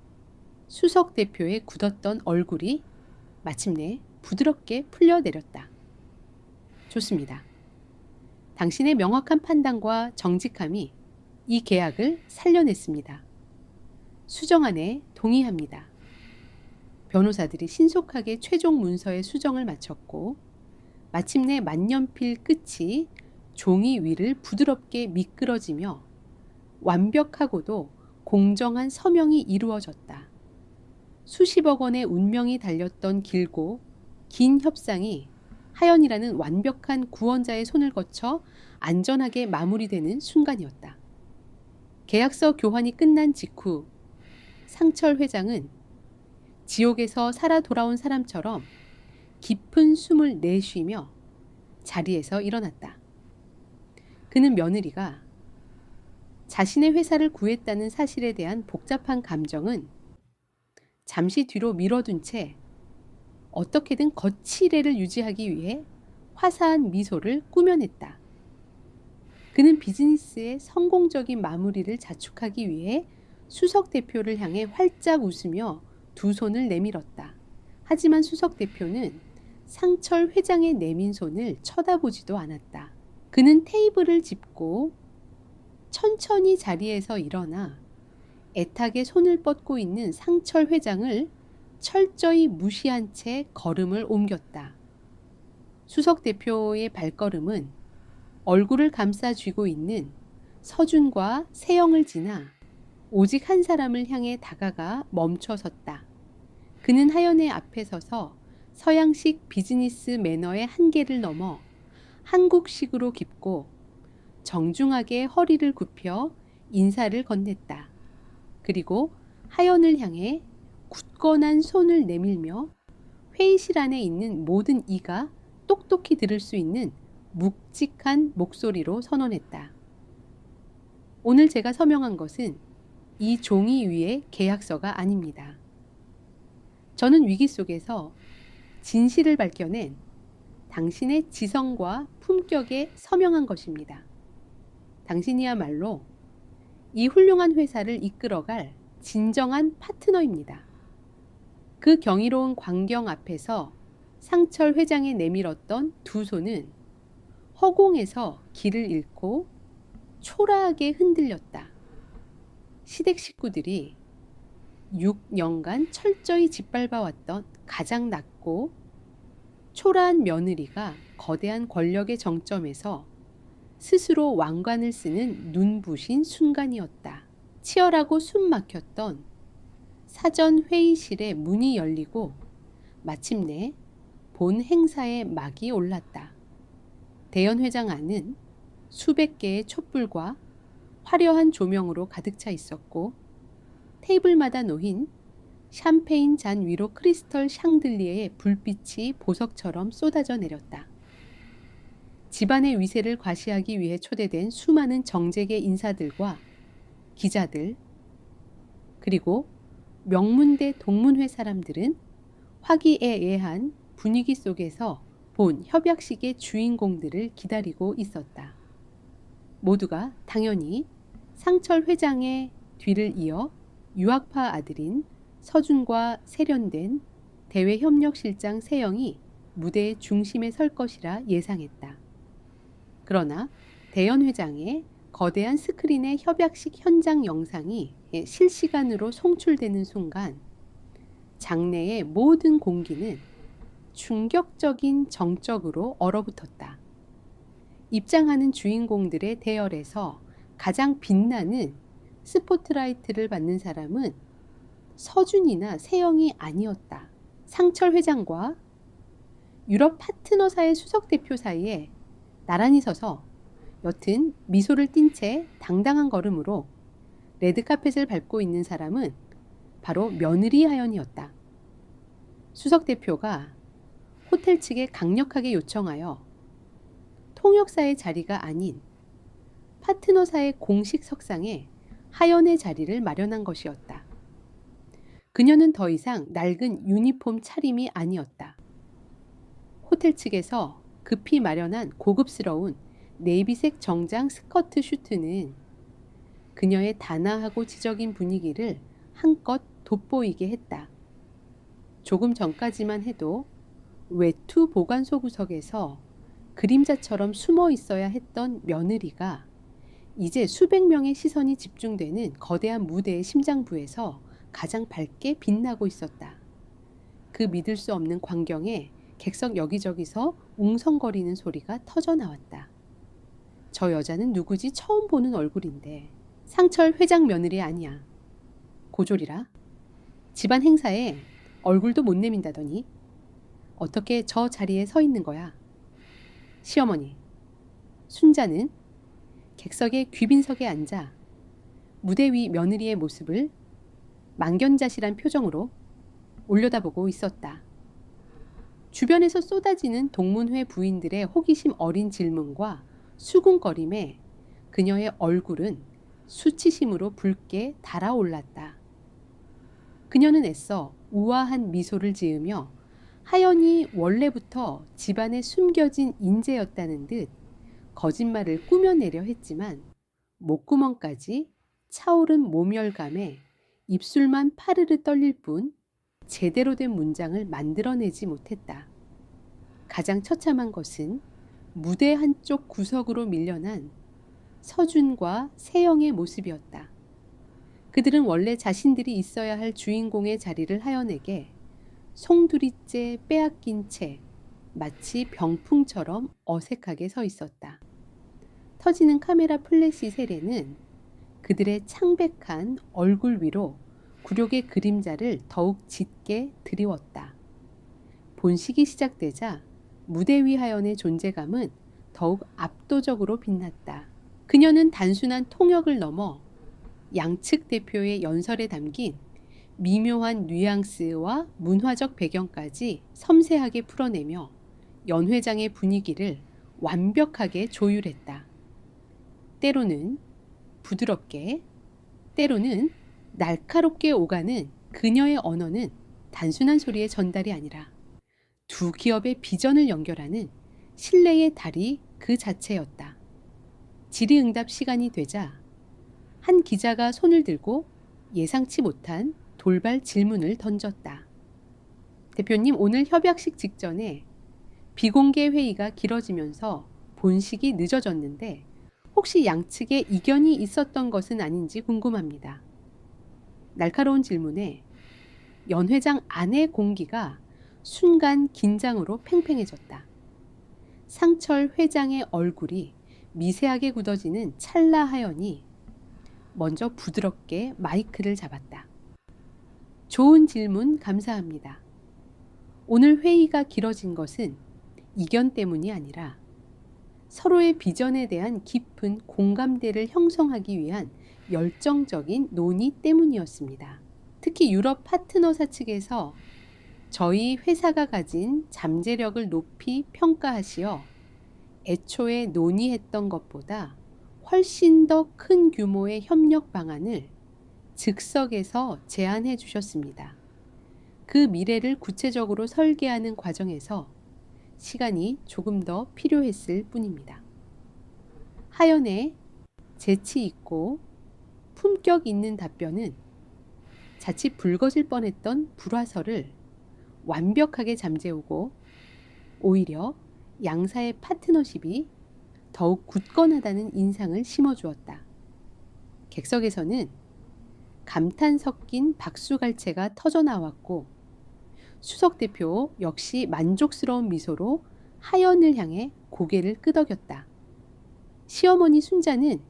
수석 대표의 굳었던 얼굴이 마침내 부드럽게 풀려내렸다. 좋습니다. 당신의 명확한 판단과 정직함이 이 계약을 살려냈습니다. 수정안에 동의합니다. 변호사들이 신속하게 최종 문서의 수정을 마쳤고 마침내 만년필 끝이 종이 위를 부드럽게 미끄러지며 완벽하고도 공정한 서명이 이루어졌다. 수십억 원의 운명이 달렸던 길고 긴 협상이 하연이라는 완벽한 구원자의 손을 거쳐 안전하게 마무리되는 순간이었다. 계약서 교환이 끝난 직후 상철 회장은 지옥에서 살아 돌아온 사람처럼 깊은 숨을 내쉬며 자리에서 일어났다. 그는 며느리가 자신의 회사를 구했다는 사실에 대한 복잡한 감정은 잠시 뒤로 미뤄둔 채 어떻게든 거치례를 유지하기 위해 화사한 미소를 꾸며냈다. 그는 비즈니스의 성공적인 마무리를 자축하기 위해 수석 대표를 향해 활짝 웃으며 두 손을 내밀었다. 하지만 수석 대표는 상철 회장의 내민 손을 쳐다보지도 않았다. 그는 테이블을 짚고 천천히 자리에서 일어나 애타게 손을 뻗고 있는 상철 회장을 철저히 무시한 채 걸음을 옮겼다. 수석 대표의 발걸음은 얼굴을 감싸 쥐고 있는 서준과 세영을 지나 오직 한 사람을 향해 다가가 멈춰 섰다. 그는 하연의 앞에 서서 서양식 비즈니스 매너의 한계를 넘어 한국식으로 깊고 정중하게 허리를 굽혀 인사를 건넸다. 그리고 하연을 향해 굳건한 손을 내밀며 회의실 안에 있는 모든 이가 똑똑히 들을 수 있는 묵직한 목소리로 선언했다. 오늘 제가 서명한 것은 이 종이 위의 계약서가 아닙니다. 저는 위기 속에서 진실을 밝혀낸 당신의 지성과 품격에 서명한 것입니다. 당신이야말로 이 훌륭한 회사를 이끌어갈 진정한 파트너입니다. 그 경이로운 광경 앞에서 상철 회장이 내밀었던 두 손은 허공에서 길을 잃고 초라하게 흔들렸다. 시댁 식구들이 6년간 철저히 짓밟아왔던 가장 낮고 초라한 며느리가 거대한 권력의 정점에서 스스로 왕관을 쓰는 눈부신 순간이었다. 치열하고 숨 막혔던 사전 회의실의 문이 열리고 마침내 본 행사의 막이 올랐다. 대연 회장 안은 수백 개의 촛불과 화려한 조명으로 가득 차 있었고 테이블마다 놓인 샴페인 잔 위로 크리스털 샹들리에의 불빛이 보석처럼 쏟아져 내렸다. 집안의 위세를 과시하기 위해 초대된 수많은 정재계 인사들과 기자들, 그리고 명문대 동문회 사람들은 화기애애한 분위기 속에서 본 협약식의 주인공들을 기다리고 있었다. 모두가 당연히 상철 회장의 뒤를 이어 유학파 아들인 서준과 세련된 대외협력실장 세영이 무대의 중심에 설 것이라 예상했다. 그러나 대연 회장의 거대한 스크린의 협약식 현장 영상이 실시간으로 송출되는 순간 장내의 모든 공기는 충격적인 정적으로 얼어붙었다. 입장하는 주인공들의 대열에서 가장 빛나는 스포트라이트를 받는 사람은 서준이나 세영이 아니었다. 상철 회장과 유럽 파트너사의 수석 대표 사이에 나란히 서서 옅은 미소를 띤 채 당당한 걸음으로 레드카펫을 밟고 있는 사람은 바로 며느리 하연이었다. 수석 대표가 호텔 측에 강력하게 요청하여 통역사의 자리가 아닌 파트너사의 공식 석상에 하연의 자리를 마련한 것이었다. 그녀는 더 이상 낡은 유니폼 차림이 아니었다. 호텔 측에서 급히 마련한 고급스러운 네이비색 정장 스커트 슈트는 그녀의 단아하고 지적인 분위기를 한껏 돋보이게 했다. 조금 전까지만 해도 외투 보관소 구석에서 그림자처럼 숨어 있어야 했던 며느리가 이제 수백 명의 시선이 집중되는 거대한 무대의 심장부에서 가장 밝게 빛나고 있었다. 그 믿을 수 없는 광경에 객석 여기저기서 웅성거리는 소리가 터져 나왔다. 저 여자는 누구지? 처음 보는 얼굴인데 상철 회장 며느리 아니야. 고졸이라. 집안 행사에 얼굴도 못 내민다더니 어떻게 저 자리에 서 있는 거야? 시어머니. 순자는 객석의 귀빈석에 앉아 무대 위 며느리의 모습을 망견자실한 표정으로 올려다보고 있었다. 주변에서 쏟아지는 동문회 부인들의 호기심 어린 질문과 수군거림에 그녀의 얼굴은 수치심으로 붉게 달아올랐다. 그녀는 애써 우아한 미소를 지으며 하연이 원래부터 집안에 숨겨진 인재였다는 듯 거짓말을 꾸며내려 했지만 목구멍까지 차오른 모멸감에 입술만 파르르 떨릴 뿐 제대로 된 문장을 만들어내지 못했다. 가장 처참한 것은 무대 한쪽 구석으로 밀려난 서준과 세영의 모습이었다. 그들은 원래 자신들이 있어야 할 주인공의 자리를 하연에게 송두리째 빼앗긴 채 마치 병풍처럼 어색하게 서 있었다. 터지는 카메라 플래시 세례는 그들의 창백한 얼굴 위로 굴욕의 그림자를 더욱 짙게 드리웠다. 본식이 시작되자 무대 위 하연의 존재감은 더욱 압도적으로 빛났다. 그녀는 단순한 통역을 넘어 양측 대표의 연설에 담긴 미묘한 뉘앙스와 문화적 배경까지 섬세하게 풀어내며 연회장의 분위기를 완벽하게 조율했다. 때로는 부드럽게, 때로는 날카롭게 오가는 그녀의 언어는 단순한 소리의 전달이 아니라 두 기업의 비전을 연결하는 신뢰의 다리 그 자체였다. 질의응답 시간이 되자 한 기자가 손을 들고 예상치 못한 돌발 질문을 던졌다. 대표님, 오늘 협약식 직전에 비공개 회의가 길어지면서 본식이 늦어졌는데 혹시 양측에 이견이 있었던 것은 아닌지 궁금합니다. 날카로운 질문에 연 회장 안의 공기가 순간 긴장으로 팽팽해졌다. 상철 회장의 얼굴이 미세하게 굳어지는 찰나 하연이 먼저 부드럽게 마이크를 잡았다. 좋은 질문 감사합니다. 오늘 회의가 길어진 것은 이견 때문이 아니라 서로의 비전에 대한 깊은 공감대를 형성하기 위한 열정적인 논의 때문이었습니다. 특히 유럽 파트너사 측에서 저희 회사가 가진 잠재력을 높이 평가하시어 애초에 논의했던 것보다 훨씬 더 큰 규모의 협력 방안을 즉석에서 제안해 주셨습니다. 그 미래를 구체적으로 설계하는 과정에서 시간이 조금 더 필요했을 뿐입니다. 하연의 재치 있고 품격 있는 답변은 자칫 붉어질 뻔했던 불화설을 완벽하게 잠재우고 오히려 양사의 파트너십이 더욱 굳건하다는 인상을 심어주었다. 객석에서는 감탄 섞인 박수갈채가 터져나왔고 수석 대표 역시 만족스러운 미소로 하연을 향해 고개를 끄덕였다. 시어머니 순자는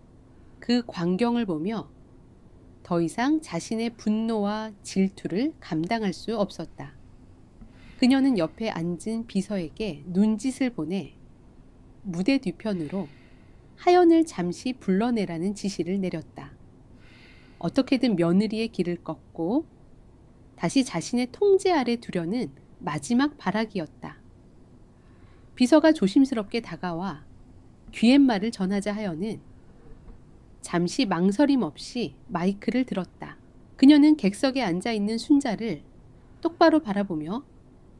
그 광경을 보며 더 이상 자신의 분노와 질투를 감당할 수 없었다. 그녀는 옆에 앉은 비서에게 눈짓을 보내 무대 뒤편으로 하연을 잠시 불러내라는 지시를 내렸다. 어떻게든 며느리의 길을 꺾고 다시 자신의 통제 아래 두려는 마지막 발악이었다. 비서가 조심스럽게 다가와 귀갯말을 전하자 하연은 잠시 망설임 없이 마이크를 들었다. 그녀는 객석에 앉아있는 순자를 똑바로 바라보며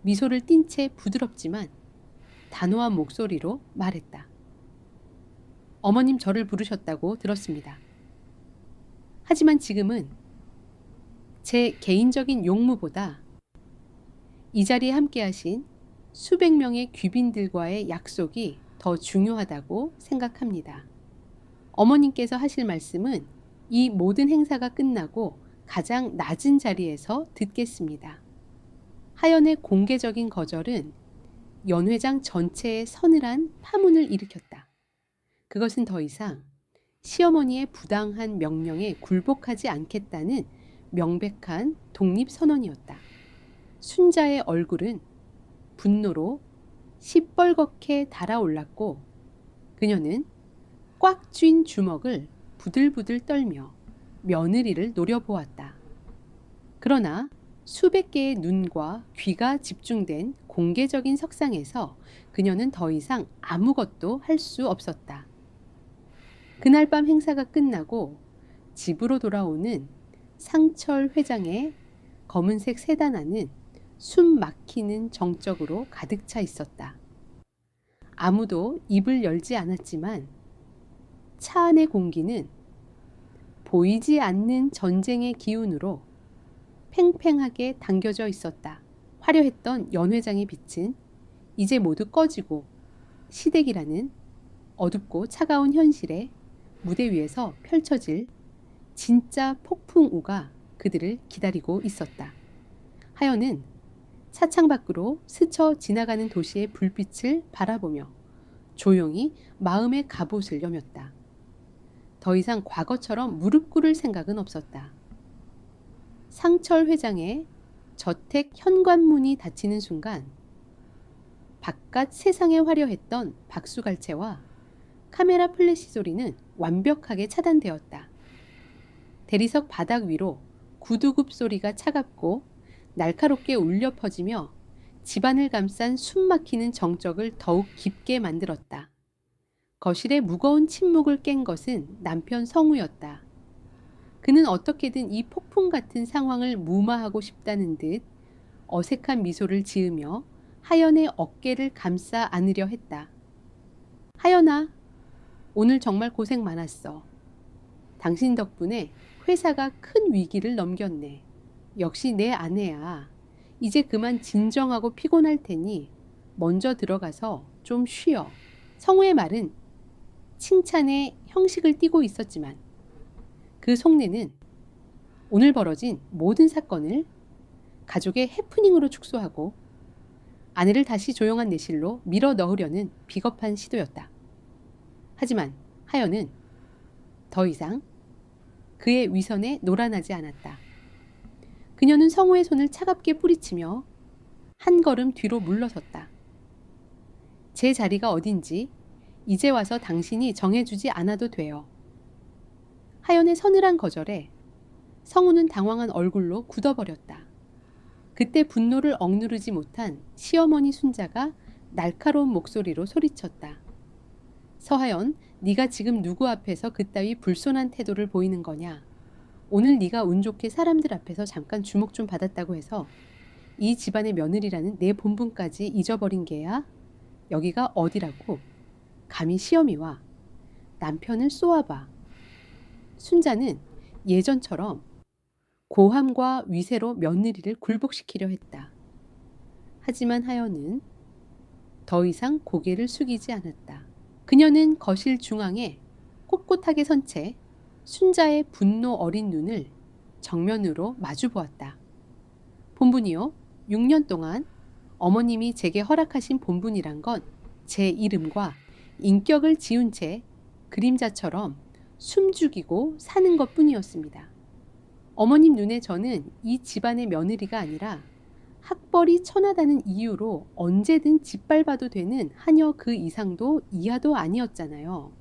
미소를 띤 채 부드럽지만 단호한 목소리로 말했다. 어머님 저를 부르셨다고 들었습니다. 하지만 지금은 제 개인적인 용무보다 이 자리에 함께하신 수백 명의 귀빈들과의 약속이 더 중요하다고 생각합니다. 어머님께서 하실 말씀은 이 모든 행사가 끝나고 가장 낮은 자리에서 듣겠습니다. 하연의 공개적인 거절은 연 회장 전체에 서늘한 파문을 일으켰다. 그것은 더 이상 시어머니의 부당한 명령에 굴복하지 않겠다는 명백한 독립선언이었다. 순자의 얼굴은 분노로 시뻘겋게 달아올랐고 그녀는 꽉 쥔 주먹을 부들부들 떨며 며느리를 노려보았다. 그러나 수백 개의 눈과 귀가 집중된 공개적인 석상에서 그녀는 더 이상 아무것도 할 수 없었다. 그날 밤 행사가 끝나고 집으로 돌아오는 상철 회장의 검은색 세단 안은 숨 막히는 정적으로 가득 차 있었다. 아무도 입을 열지 않았지만 차 안의 공기는 보이지 않는 전쟁의 기운으로 팽팽하게 당겨져 있었다. 화려했던 연회장의 빛은 이제 모두 꺼지고 시댁이라는 어둡고 차가운 현실에 무대 위에서 펼쳐질 진짜 폭풍우가 그들을 기다리고 있었다. 하연은 차창 밖으로 스쳐 지나가는 도시의 불빛을 바라보며 조용히 마음의 갑옷을 여몄다. 더 이상 과거처럼 무릎 꿇을 생각은 없었다. 상철 회장의 저택 현관문이 닫히는 순간 바깥 세상에 화려했던 박수갈채와 카메라 플래시 소리는 완벽하게 차단되었다. 대리석 바닥 위로 구두굽 소리가 차갑고 날카롭게 울려 퍼지며 집안을 감싼 숨막히는 정적을 더욱 깊게 만들었다. 거실의 무거운 침묵을 깬 것은 남편 성우였다. 그는 어떻게든 이 폭풍 같은 상황을 무마하고 싶다는 듯 어색한 미소를 지으며 하연의 어깨를 감싸 안으려 했다. 하연아, 오늘 정말 고생 많았어. 당신 덕분에 회사가 큰 위기를 넘겼네. 역시 내 아내야. 이제 그만 진정하고 피곤할 테니 먼저 들어가서 좀 쉬어. 성우의 말은 칭찬의 형식을 띠고 있었지만 그 속내는 오늘 벌어진 모든 사건을 가족의 해프닝으로 축소하고 아내를 다시 조용한 내실로 밀어 넣으려는 비겁한 시도였다. 하지만 하연은 더 이상 그의 위선에 놀아나지 않았다. 그녀는 성우의 손을 차갑게 뿌리치며 한 걸음 뒤로 물러섰다. 제 자리가 어딘지 이제 와서 당신이 정해주지 않아도 돼요. 하연의 서늘한 거절에 성우는 당황한 얼굴로 굳어버렸다. 그때 분노를 억누르지 못한 시어머니 순자가 날카로운 목소리로 소리쳤다. 서하연, 네가 지금 누구 앞에서 그따위 불손한 태도를 보이는 거냐? 오늘 네가 운 좋게 사람들 앞에서 잠깐 주목 좀 받았다고 해서 이 집안의 며느리라는 내 본분까지 잊어버린 게야? 여기가 어디라고? 감히 시어미 와. 남편을 쏘아봐. 순자는 예전처럼 고함과 위세로 며느리를 굴복시키려 했다. 하지만 하연은 더 이상 고개를 숙이지 않았다. 그녀는 거실 중앙에 꼿꼿하게 선 채 순자의 분노 어린 눈을 정면으로 마주 보았다. 본분이요, 6년 동안 어머님이 제게 허락하신 본분이란 건 제 이름과 인격을 지운 채 그림자처럼 숨죽이고 사는 것뿐이었습니다. 어머님 눈에 저는 이 집안의 며느리가 아니라 학벌이 천하다는 이유로 언제든 짓밟아도 되는 하녀 그 이상도 이하도 아니었잖아요.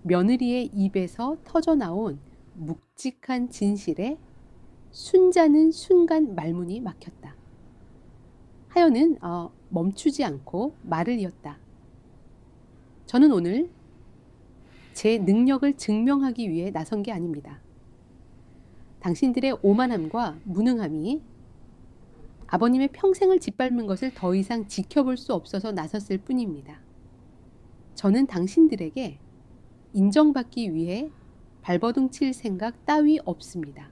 며느리의 입에서 터져나온 묵직한 진실에 순자는 순간 말문이 막혔다. 하연은 멈추지 않고 말을 이었다. 저는 오늘 제 능력을 증명하기 위해 나선 게 아닙니다. 당신들의 오만함과 무능함이 아버님의 평생을 짓밟은 것을 더 이상 지켜볼 수 없어서 나섰을 뿐입니다. 저는 당신들에게 인정받기 위해 발버둥 칠 생각 따위 없습니다.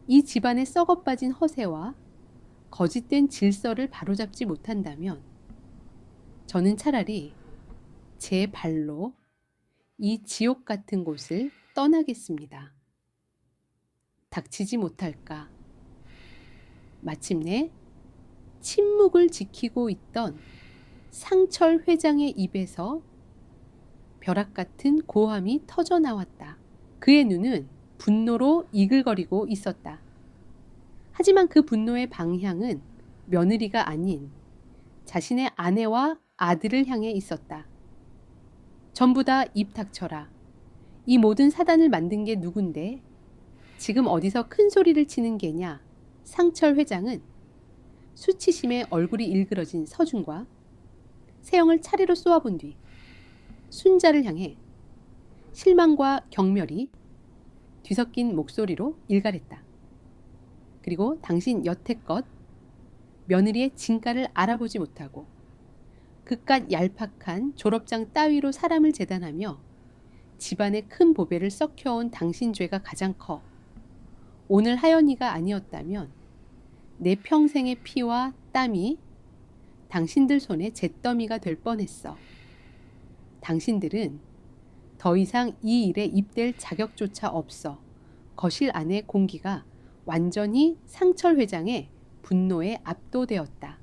이 집안의 썩어빠진 허세와 거짓된 질서를 바로잡지 못한다면 저는 차라리 제 발로 이 지옥 같은 곳을 떠나겠습니다. 닥치지 못할까? 마침내 침묵을 지키고 있던 상철 회장의 입에서 벼락 같은 고함이 터져 나왔다. 그의 눈은 분노로 이글거리고 있었다. 하지만 그 분노의 방향은 며느리가 아닌 자신의 아내와 아들을 향해 있었다. 전부 다 입 닥쳐라. 이 모든 사단을 만든 게 누군데? 지금 어디서 큰 소리를 치는 게냐? 상철 회장은 수치심에 얼굴이 일그러진 서준과 세영을 차례로 쏘아본 뒤 순자를 향해 실망과 경멸이 뒤섞인 목소리로 일갈했다. 그리고 당신 여태껏 며느리의 진가를 알아보지 못하고 그깟 얄팍한 졸업장 따위로 사람을 재단하며 집안의 큰 보배를 썩혀온 당신 죄가 가장 커. 오늘 하연이가 아니었다면 내 평생의 피와 땀이 당신들 손에 잿더미가 될 뻔했어. 당신들은 더 이상 이 일에 입댈 자격조차 없어. 거실 안의 공기가 완전히 상철 회장의 분노에 압도되었다.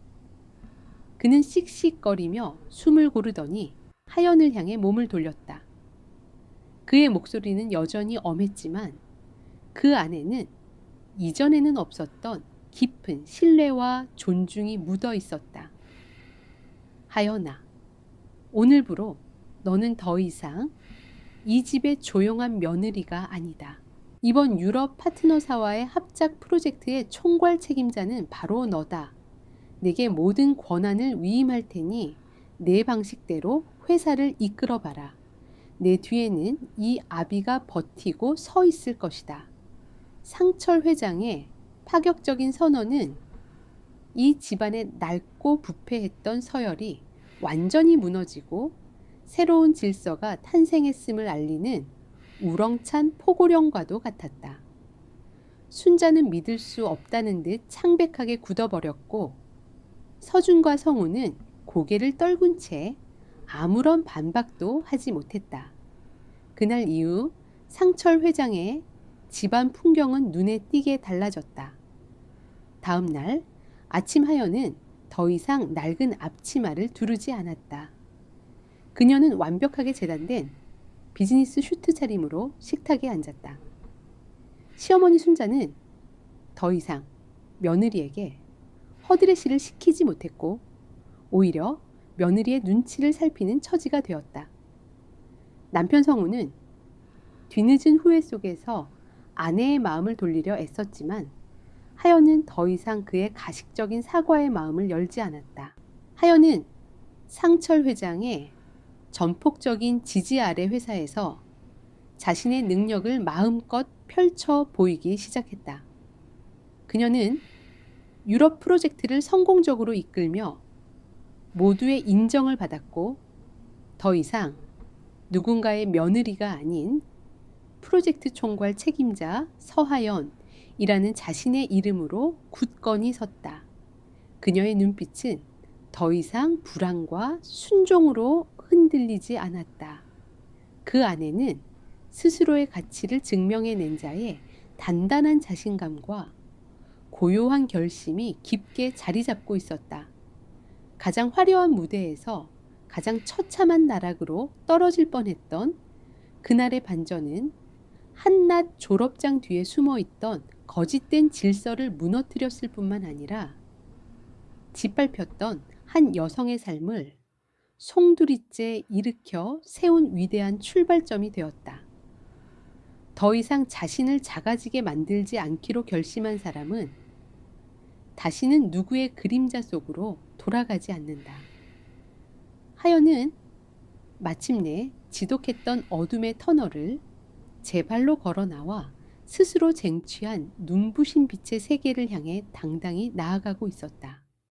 그는 씩씩거리며 숨을 고르더니 하연을 향해 몸을 돌렸다. 그의 목소리는 여전히 엄했지만 그 안에는 이전에는 없었던 깊은 신뢰와 존중이 묻어 있었다. 하연아, 오늘부로 너는 더 이상 이 집의 조용한 며느리가 아니다. 이번 유럽 파트너사와의 합작 프로젝트의 총괄 책임자는 바로 너다. 내게 모든 권한을 위임할 테니 내 방식대로 회사를 이끌어봐라. 내 뒤에는 이 아비가 버티고 서 있을 것이다. 상철 회장의 파격적인 선언은 이 집안의 낡고 부패했던 서열이 완전히 무너지고 새로운 질서가 탄생했음을 알리는 우렁찬 포고령과도 같았다. 순자는 믿을 수 없다는 듯 창백하게 굳어버렸고 서준과 성우는 고개를 떨군 채 아무런 반박도 하지 못했다. 그날 이후 상철 회장의 집안 풍경은 눈에 띄게 달라졌다. 다음 날 아침 하연은 더 이상 낡은 앞치마를 두르지 않았다. 그녀는 완벽하게 재단된 비즈니스 슈트 차림으로 식탁에 앉았다. 시어머니 순자는 더 이상 며느리에게 허드레시를 시키지 못했고 오히려 며느리의 눈치를 살피는 처지가 되었다. 남편 성우는 뒤늦은 후회 속에서 아내의 마음을 돌리려 애썼지만 하연은 더 이상 그의 가식적인 사과의 마음을 열지 않았다. 하연은 상철 회장의 전폭적인 지지 아래 회사에서 자신의 능력을 마음껏 펼쳐 보이기 시작했다. 그녀는 유럽 프로젝트를 성공적으로 이끌며 모두의 인정을 받았고 더 이상 누군가의 며느리가 아닌 프로젝트 총괄 책임자 서하연이라는 자신의 이름으로 굳건히 섰다. 그녀의 눈빛은 더 이상 불안과 순종으로 흔들리지 않았다. 그 안에는 스스로의 가치를 증명해낸 자의 단단한 자신감과 고요한 결심이 깊게 자리 잡고 있었다. 가장 화려한 무대에서 가장 처참한 나락으로 떨어질 뻔했던 그날의 반전은 한낱 졸업장 뒤에 숨어있던 거짓된 질서를 무너뜨렸을 뿐만 아니라 짓밟혔던 한 여성의 삶을 송두리째 일으켜 세운 위대한 출발점이 되었다. 더 이상 자신을 작아지게 만들지 않기로 결심한 사람은 다시는 누구의 그림자 속으로 돌아가지 않는다. 하연은 마침내 지독했던 어둠의 터널을 제 발로 걸어 나와 스스로 쟁취한 눈부신 빛의 세계를 향해 당당히 나아가고 있었다.